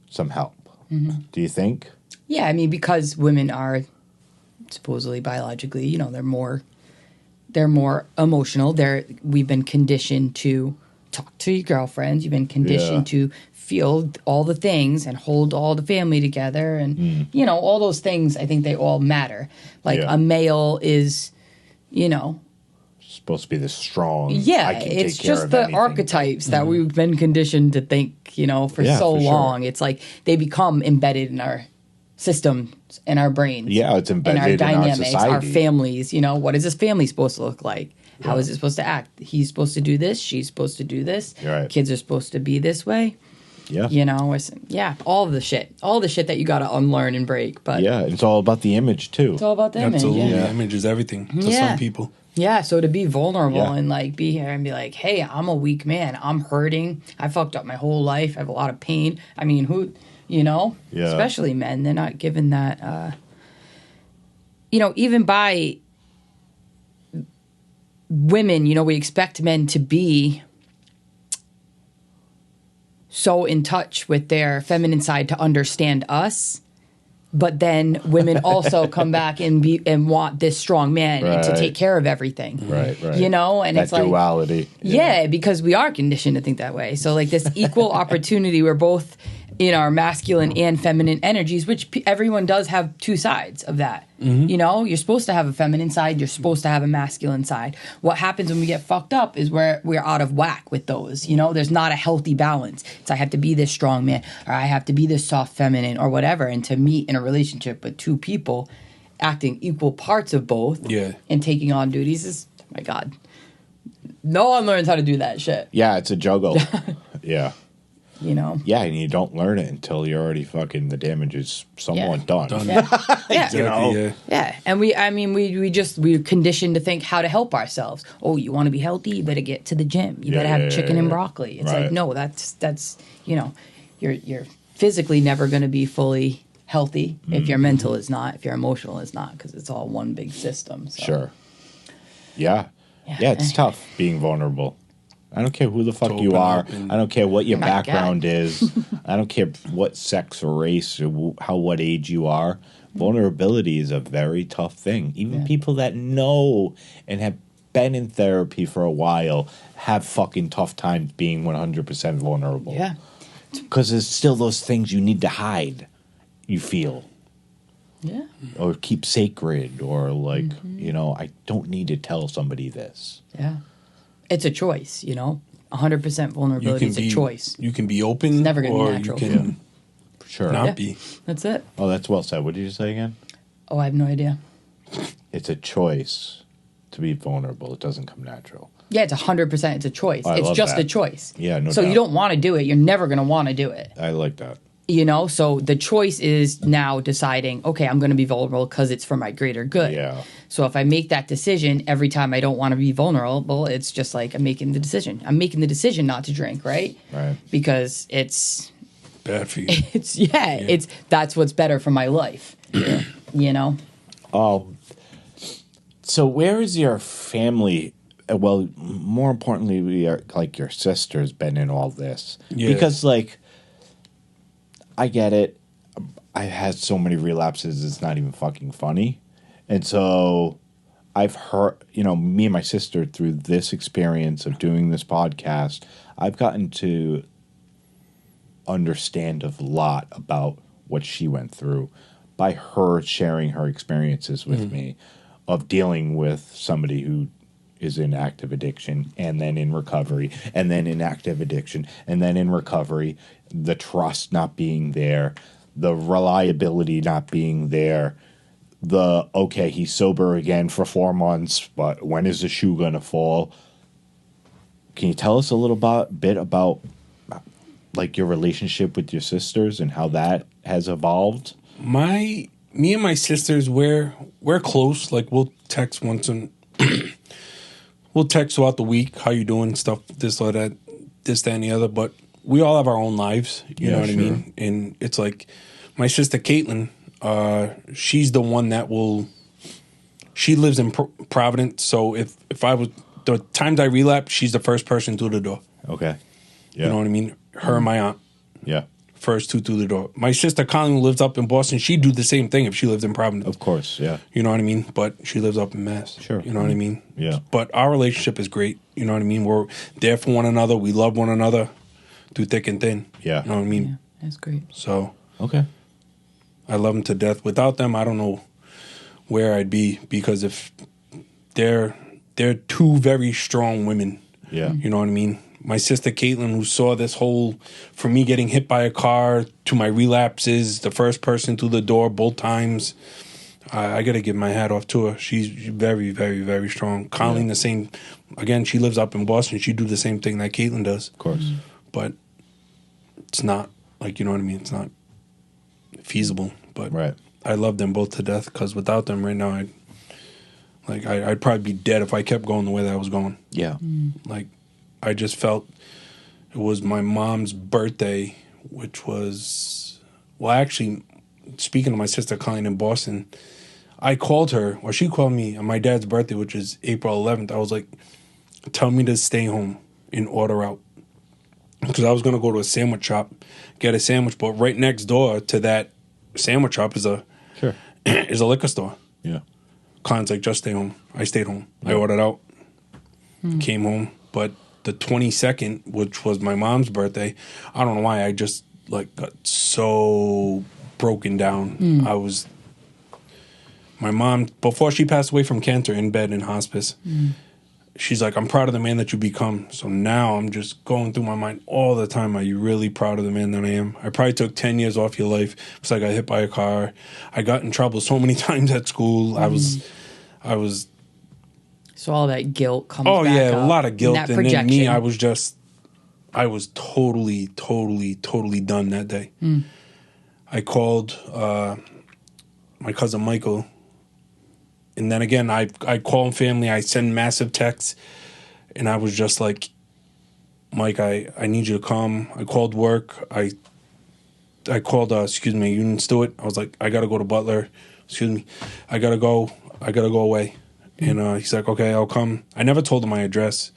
some help. Mm-hmm. Do you think? Yeah, I mean, because women are supposedly biologically, they're more emotional. We've been conditioned to talk to your girlfriends. You've been conditioned to feel all the things and hold all the family together, and all those things. I think they all matter. Like a male is, supposed to be this strong. Yeah, I can it's take care just of the anything. archetypes that we've been conditioned to think, for so long. Sure. It's like they become embedded in our systems, in our brains. Yeah, it's embedded in our dynamics, in our society. Our families. What is this family supposed to look like? How is it supposed to act? He's supposed to do this. She's supposed to do this. Right. Kids are supposed to be this way. Yeah. All the shit that you got to unlearn and break. But yeah, it's all about the image too. It's all about the image. Absolutely, image is everything to some people. Yeah, so to be vulnerable and like be here and be like, hey, I'm a weak man. I'm hurting. I fucked up my whole life. I have a lot of pain. I mean, especially men, they're not given that. Even by women, we expect men to be so in touch with their feminine side to understand us, but then women also come back and want this strong man and to take care of everything. Right. And that it's like duality. Yeah, because we are conditioned to think that way. So like this equal opportunity, we're both in our masculine and feminine energies, which everyone does have two sides of that. Mm-hmm. You're supposed to have a feminine side. You're supposed to have a masculine side. What happens when we get fucked up is where we're out of whack with those. There's not a healthy balance. It's I have to be this strong man or I have to be this soft feminine or whatever. And to meet in a relationship with two people acting equal parts of both and taking on duties is, oh my God. No one learns how to do that shit. Yeah, it's a juggle. Yeah. Yeah, and you don't learn it until you're already fucking the damage is somewhat done. Yeah. Exactly, yeah. And we're conditioned to think how to help ourselves. Oh, you want to be healthy? You better get to the gym. You better have chicken and broccoli. It's like, no, that's you're physically never going to be fully healthy if your mental is not, if your emotional is not, because it's all one big system. So. Sure. Yeah, it's tough being vulnerable. I don't care who the fuck you are. I don't care what your background is. I don't care what sex or race or what age you are. Vulnerability is a very tough thing. Even people that know and have been in therapy for a while have fucking tough times being 100% vulnerable. Yeah. Because there's still those things you need to hide, you feel. Yeah. Or keep sacred or like, I don't need to tell somebody this. Yeah. It's a choice, 100% vulnerability is a choice. You can be open, it's never going to be natural. You can not be. That's it. Oh, that's well said. What did you say again? Oh, I have no idea. It's a choice to be vulnerable. It doesn't come natural. Yeah, it's 100%. It's a choice. Oh, it's just that. a choice. Yeah, no So doubt. you don't want to do it. You're never going to want to do it. I like that. So the choice is now deciding, okay, I'm going to be vulnerable because it's for my greater good. Yeah. So if I make that decision every time I don't want to be vulnerable, it's just like I'm making the decision. I'm making the decision not to drink, right? Right. Because it's bad for you. It's that's what's better for my life. Yeah. So where is your family? Well, more importantly, we are like your sister's been in all this because like. I get it. I had so many relapses, it's not even fucking funny. And so I've heard, me and my sister, through this experience of doing this podcast, I've gotten to understand a lot about what she went through by her sharing her experiences with me of dealing with somebody who is in active addiction and then in recovery and then in active addiction and then in recovery, the trust not being there, the reliability not being there, he's sober again for 4 months, but when is the shoe going to fall? Can you tell us a little bit about like your relationship with your sisters and how that has evolved? Me and my sisters, we're close. Like we'll text once and we'll text throughout the week, how you doing, stuff, this or that, this, that, and the other. But we all have our own lives, you know what I mean? And it's like my sister Caitlin, she's the one that she lives in Providence. So if I was, the times I relapse, she's the first person through the door. Okay. Yeah. You know what I mean? Her and my aunt. Yeah. First two through the door. My sister Colleen, who lives up in Boston, she'd do the same thing if she lived in Providence. Of course, yeah. You know what I mean? But she lives up in Mass. Sure. You know what I mean? Yeah. But our relationship is great. You know what I mean? We're there for one another. We love one another through thick and thin. Yeah. You know what I mean? Yeah, that's great. So. Okay. I love them to death. Without them, I don't know where I'd be, because if they're they're two very strong women. Yeah. You know what I mean? My sister Caitlin, who saw this whole, from me getting hit by a car to my relapses, the first person through the door both times. I got to give my hat off to her. She's very, very, very strong. Colleen, the same. Again, she lives up in Boston. She do the same thing that Caitlin does. Of course. But it's not, like, you know what I mean? It's not feasible. But right. I love them both to death because without them right now, I'd probably be dead if I kept going the way that I was going. Yeah. Like, I just felt it was my mom's birthday, which was, well, actually, speaking of my sister Colleen in Boston, I called her, or she called me on my dad's birthday, which is April 11th. I was like, tell me to stay home and order out. Because I was going to go to a sandwich shop, get a sandwich, but right next door to that sandwich shop is a liquor store. Yeah. Colleen's like, just stay home. I stayed home. I ordered out, came home. But the 22nd, which was my mom's birthday, I don't know why, I just like got so broken down. My mom, before she passed away from cancer in bed in hospice, she's like, I'm proud of the man that you become. So now I'm just going through my mind all the time. Are you really proud of the man that I am? I probably took 10 years off your life. It's like I got hit by a car. I got in trouble so many times at school. I was. So all that guilt comes back up. Oh, yeah, up. a lot of guilt. And then me, I was totally, totally, totally done that day. I called my cousin Michael. And then again, I call family. I send massive texts. And I was just like, Mike, I need you to come. I called work. I called, Union Stewart. I was like, I got to go to Butler. I got to go away. And he's like, okay, I'll come. I never told him my address.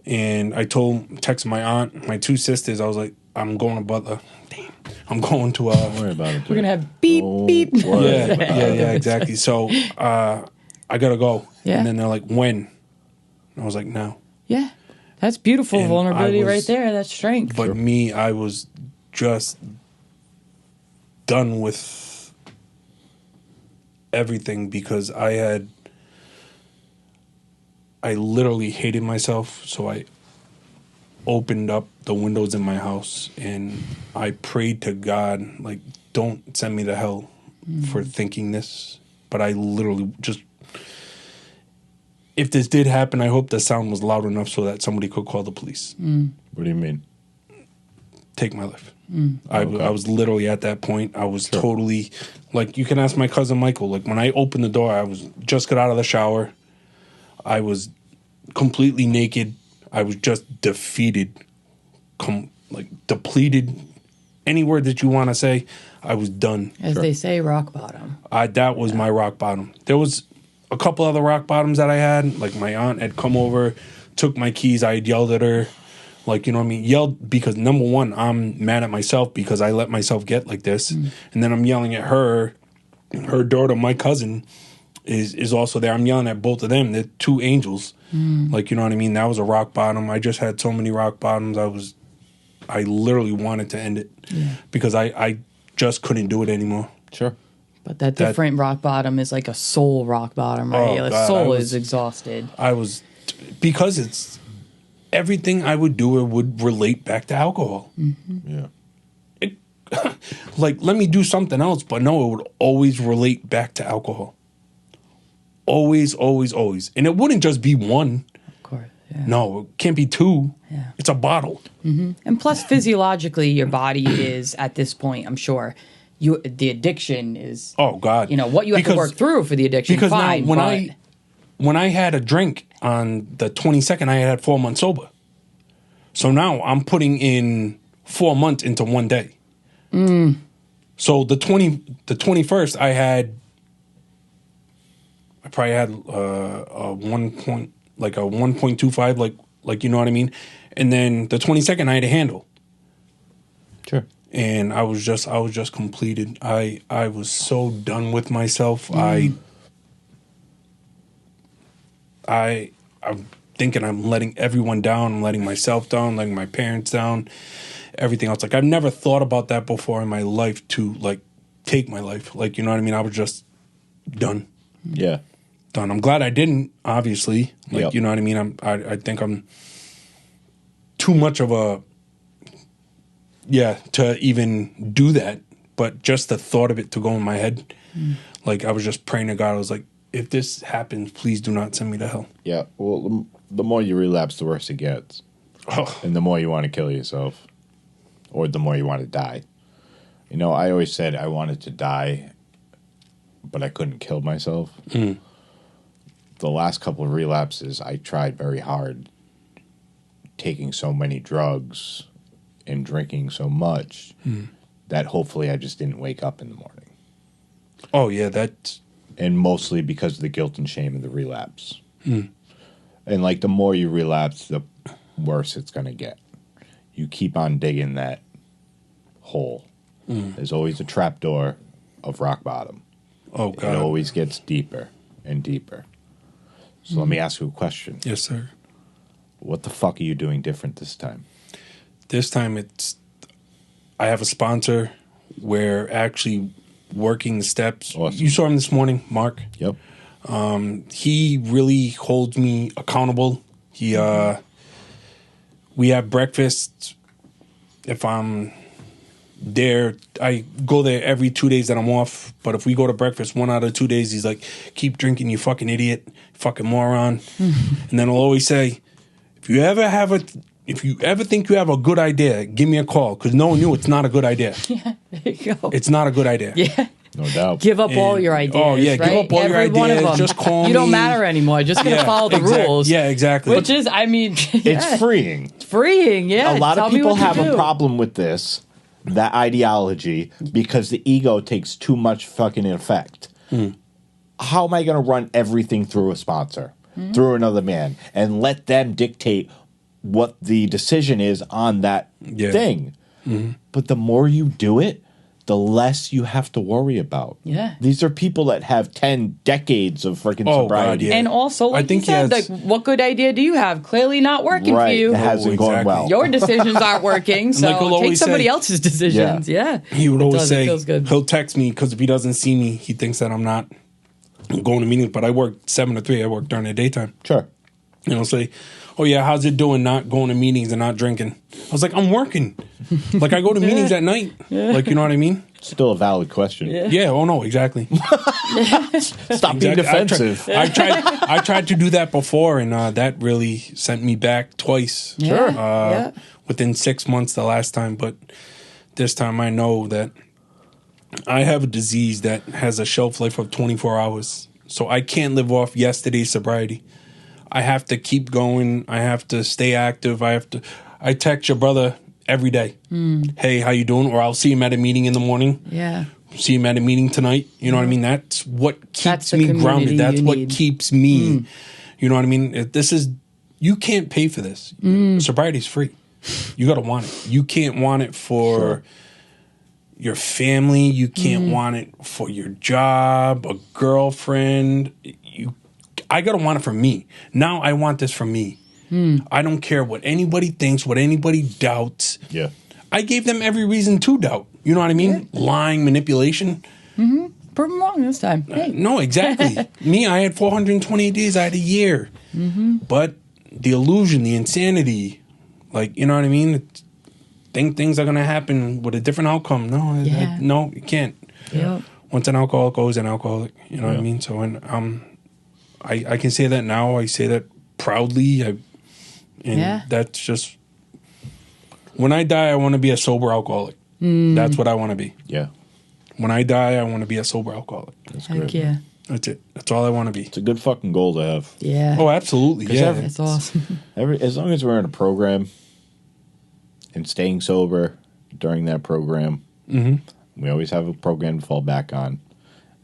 And I texted my aunt, my two sisters. I was like, I'm going to Butler. Damn. I'm going to... Don't worry about it. We're going to have beep, beep. Yeah, exactly. So I got to go. Yeah. And then they're like, when? And I was like, now. Yeah. That's beautiful And vulnerability right there. That's strength. But me, I was just done with everything because I literally hated myself. So I opened up the windows in my house and I prayed to God, like, don't send me to hell for thinking this. But I literally just, if this did happen, I hope the sound was loud enough so that somebody could call the police. What do you mean? Take my life. I was literally at that point. I was totally, like, you can ask my cousin Michael, like, when I opened the door, I was just got out of the shower. I was completely naked. I was just defeated, depleted. Any word that you want to say, I was done. As they say, rock bottom. That was my rock bottom. There was a couple other rock bottoms that I had. Like, my aunt had come over, took my keys. I had yelled at her. Like, you know what I mean? Yelled because, number one, I'm mad at myself because I let myself get like this. And then I'm yelling at her. Her daughter, my cousin, is also there. I'm yelling at both of them. They're two angels. Like, you know what I mean? That was a rock bottom. I just had so many rock bottoms. I literally wanted to end it because I just couldn't do it anymore. Sure. But that different rock bottom is like a soul rock bottom, right? Oh, The soul is exhausted. Because it's everything I would do would relate back to alcohol. Yeah. Like, let me do something else, but no, it would always relate back to alcohol. Always, always, always. And it wouldn't just be one. Of course, yeah. No, it can't be two. Yeah. It's a bottle. And plus, physiologically, your body is, at this point, I'm sure, the addiction is... Oh, God. You know, what you have to work through for the addiction, because fine. Now, when I had a drink on the 22nd, I had 4 months sober. So now I'm putting in 4 months into one day. So the 21st, I probably had a 1.25, like you know what I mean. And then the 22nd, I had a handle. Sure. And I was just completed. I was so done with myself. I'm thinking I'm letting everyone down. I'm letting myself down, letting my parents down, everything else. Like, I've never thought about that before in my life to, like, take my life. Like, you know what I mean? I was just done. Yeah. done. I'm glad I didn't, obviously. Like, Yep. you know what I mean? I think I'm too much of a, to even do that. But just the thought of it to go in my head, like, I was just praying to God. I was like, if this happens, please do not send me to hell. Yeah. Well, the more you relapse, the worse it gets. Oh. And the more you want to kill yourself. Or the more you want to die. You know, I always said I wanted to die, but I couldn't kill myself. The last couple of relapses, I tried very hard, taking so many drugs and drinking so much that hopefully I just didn't wake up in the morning. Oh, yeah, that's... And mostly because of the guilt and shame of the relapse. And, like, the more you relapse, the worse it's going to get. You keep on digging that hole. There's always a trapdoor of rock bottom. Oh, God. It always gets deeper and deeper. So let me ask you a question. Yes, sir. What the fuck are you doing different this time? This time I have a sponsor. We're actually working the steps. Awesome. You saw him this morning, Mark. Yep. He really holds me accountable. We have breakfast. If I'm there, I go there every 2 days that I'm off. But if we go to breakfast 1 out of 2 days, he's like, keep drinking, you fucking idiot, fucking moron. And then he'll always say, if you ever think you have a good idea, give me a call, because knowing you, it's not a good idea. Yeah, there you go. It's not a good idea. Yeah. No doubt. Give up all your ideas. Oh, yeah, right? give up all Every your one of ideas. them. Just call me. You don't matter anymore. Just going to follow the rules. Yeah, exactly. Which is, I mean, It's freeing. It's freeing, yeah. A lot Tell of me people what to have a do. problem with this, that ideology, because the ego takes too much fucking effect. How am I going to run everything through a sponsor, through another man, and let them dictate what the decision is on that thing? But the more you do it, the less you have to worry about. Yeah. These are people that have 10 decades of freaking sobriety. God, yeah. And also, like you said, like, what good idea do you have? Clearly not working for you. It hasn't gone well. Your decisions aren't working, so like take somebody say, else's decisions. Yeah. He would always say, feels good. he'll text me, because if he doesn't see me, he thinks that I'm not going to meetings. But I work 7 to 3. I work during the daytime. Sure. And he'll say, oh, yeah, how's it doing not going to meetings and not drinking? I was like, I'm working. Like, I go to meetings at night. Like, you know what I mean? Still a valid question. Yeah, oh, no, exactly. Stop being defensive. I tried to do that before, and that really sent me back twice. Yeah. Within 6 months the last time. But this time I know that I have a disease that has a shelf life of 24 hours. So I can't live off yesterday's sobriety. I have to keep going. I have to stay active. I text your brother every day. Hey, how you doing? Or I'll see him at a meeting in the morning. Yeah. See him at a meeting tonight. You know what I mean? That's what keeps the me community grounded. That's you what need. keeps me. You know what I mean? You can't pay for this. Sobriety's free. You got to want it. You can't want it for your family. You can't want it for your job, a girlfriend. I got to want it for me. Now I want this for me. I don't care what anybody thinks, what anybody doubts. Yeah. I gave them every reason to doubt. You know what I mean? Yeah. Lying, manipulation. Prove them wrong this time. Hey. No, exactly. Me, I had 428 days. I had a year. But the illusion, the insanity, like, you know what I mean? Think things are going to happen with a different outcome. No, no, you can't. Yep. Once an alcoholic, always an alcoholic. You know what I mean? So, I can say that now. I say that proudly. That's just, when I die, I want to be a sober alcoholic. That's what I want to be. Yeah. When I die, I want to be a sober alcoholic. That's Heck great. yeah. That's it. That's all I want to be. It's a good fucking goal to have. Yeah. Oh, absolutely. Yeah. It's awesome. As long as we're in a program and staying sober during that program, we always have a program to fall back on.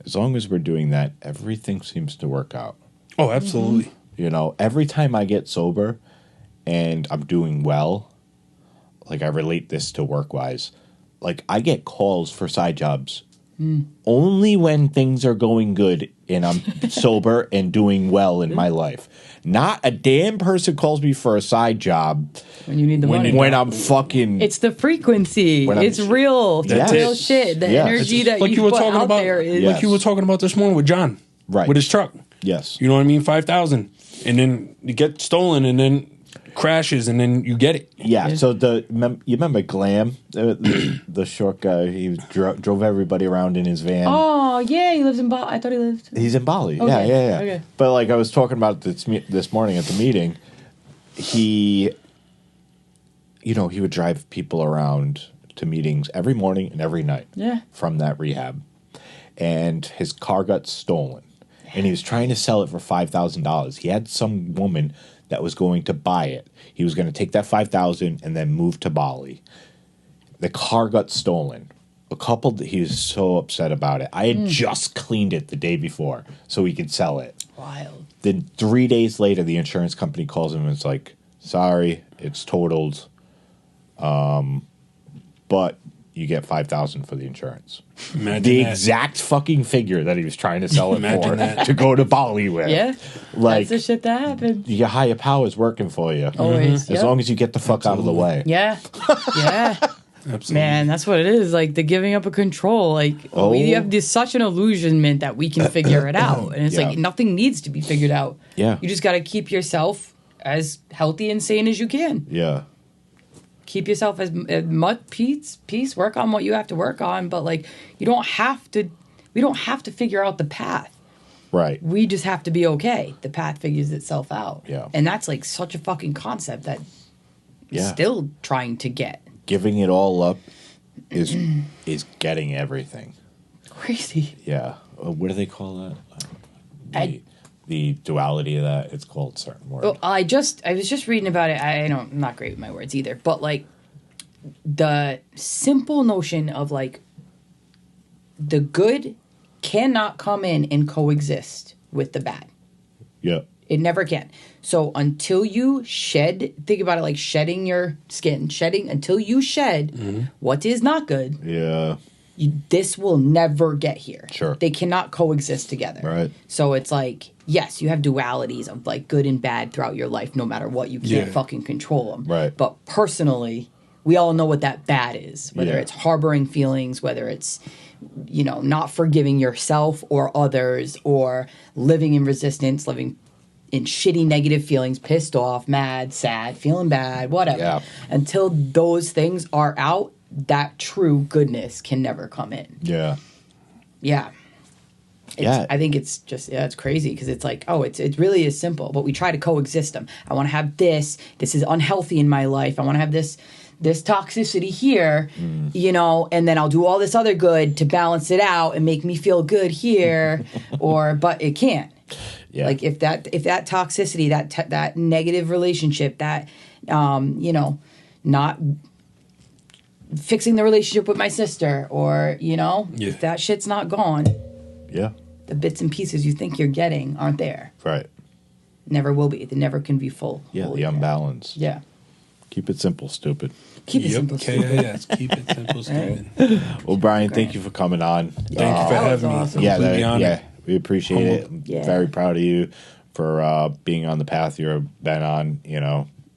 As long as we're doing that, everything seems to work out. Oh, absolutely. You know, every time I get sober and I'm doing well, like I relate this to work-wise, like I get calls for side jobs only when things are going good and I'm sober and doing well in my life. Not a damn person calls me for a side job when you need the money. When I'm fucking... It's the frequency. It's real. It's real shit. The energy that like you were put talking out about, there is... Like you were talking about this morning with John. Right. With his truck. Yes. You know what I mean? 5,000. And then you get stolen and then crashes and then you get it. Yeah. So you remember Glam, the short guy? He drove everybody around in his van. Oh yeah, he lives in Bali. I thought he lived. He's in Bali. Okay. Yeah. Okay. But like I was talking about this morning at the meeting, he would drive people around to meetings every morning and every night. Yeah. From that rehab, and his car got stolen, and he was trying to sell it for $5,000. He had some woman that was going to buy it. He was going to take that $5,000 and then move to Bali. The car got stolen. He was so upset about it. I had just cleaned it the day before so he could sell it. Wild. Then 3 days later, the insurance company calls him and it's like, sorry, it's totaled. But you get $5,000 for the insurance. Imagine the that. exact fucking figure that he was trying to sell it for that. to go to Bali with. Yeah. Like, that's the shit that happened. your higher power's working for you. Always. As long as you get the fuck out of the way. Yeah. Yeah. Absolutely. Man, that's what it is. Like the giving up of control. Like we have this such an illusionment that we can figure it out, and it's like nothing needs to be figured out. Yeah. You just got to keep yourself as healthy and sane as you can. Yeah. Keep yourself as much peace. Work on what you have to work on, but like you don't have to. We don't have to figure out the path. Right. We just have to be okay. The path figures itself out. Yeah. And that's like such a fucking concept that Yeah. still trying to get. Giving it all up is getting everything. Crazy. Yeah. What do they call that? The duality of that. It's called a certain word. Well, I was just reading about it. I'm not great with my words either, but like the simple notion of like the good cannot come in and coexist with the bad. Yeah. It never can. So until you think about it like shedding your skin, until you shed what is not good. Yeah. This will never get here. Sure. They cannot coexist together. Right. So it's like, yes, you have dualities of like good and bad throughout your life, no matter what. You can't fucking control them. Right. But personally, we all know what that bad is, whether it's harboring feelings, whether it's, not forgiving yourself or others, or living in resistance, living in shitty negative feelings, pissed off, mad, sad, feeling bad, whatever. Yeah. Until those things are out, that true goodness can never come in. Yeah. Yeah. I think it's just, it's crazy because it's like, it really is simple, but we try to coexist them. I want to have this is unhealthy in my life. I want to have this toxicity here, and then I'll do all this other good to balance it out and make me feel good here, but it can't. Yeah. Like if that toxicity, that negative relationship, that, not fixing the relationship with my sister, or, if that shit's not gone. Yeah. The bits and pieces you think you're getting aren't there. Right. Never will be. They never can be full. Yeah, the unbalance. Yeah. Keep it simple, stupid. Keep it simple, stupid. Yes, keep it simple, stupid. Well, Brian, thank you for coming on. Thank you for having me. Awesome. Yeah, we appreciate it. Yeah. Very proud of you for being on the path you've been on,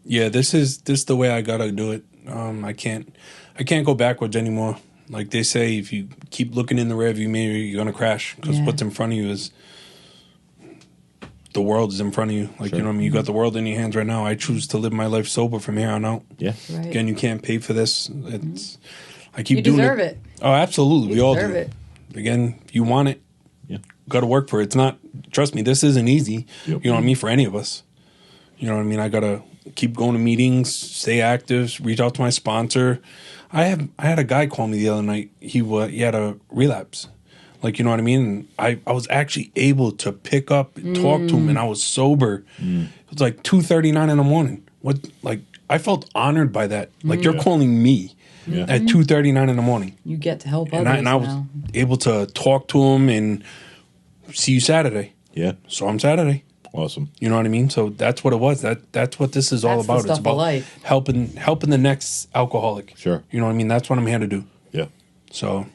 Yeah, this is the way I gotta do it. I can't go backwards anymore. Like they say, if you keep looking in the rearview mirror, you're gonna crash because what's in front of you is the world is in front of you. Like you know what I mean. You got the world in your hands right now. I choose to live my life sober from here on out. Yeah. Right. Again, you can't pay for this. I keep You doing deserve it. Oh, absolutely. We all do. Deserve it. Again, if you want it, Yeah. got to work for it. It's not. Trust me, this isn't easy. Yep. You know what I mean, for any of us. You know what I mean. I gotta keep going to meetings, stay active, reach out to my sponsor. I had a guy call me the other night. He had a relapse. Like, you know what I mean? And I was actually able to pick up and talk to him, and I was sober. It was like 2:39 in the morning. I felt honored by that. Like, you're calling me at 2:39 in the morning. You get to help others And I was now. able to talk to him and see you Saturday. Yeah. So I'm Saturday. Awesome. You know what I mean? So that's what it was. That's what this is all That's the about. stuff It's of about life. helping the next alcoholic. Sure. You know what I mean? That's what I'm here to do. Yeah. So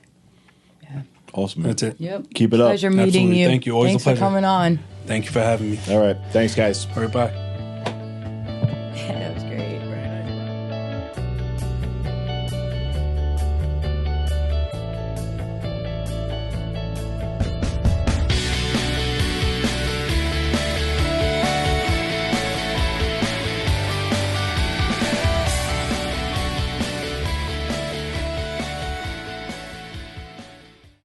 Awesome. Man. that's it. Yep. Keep it up. Pleasure meeting Absolutely. you. Thank you. Always Thanks a pleasure. for coming on. Thank you for having me. All right. Thanks, guys. All right, bye.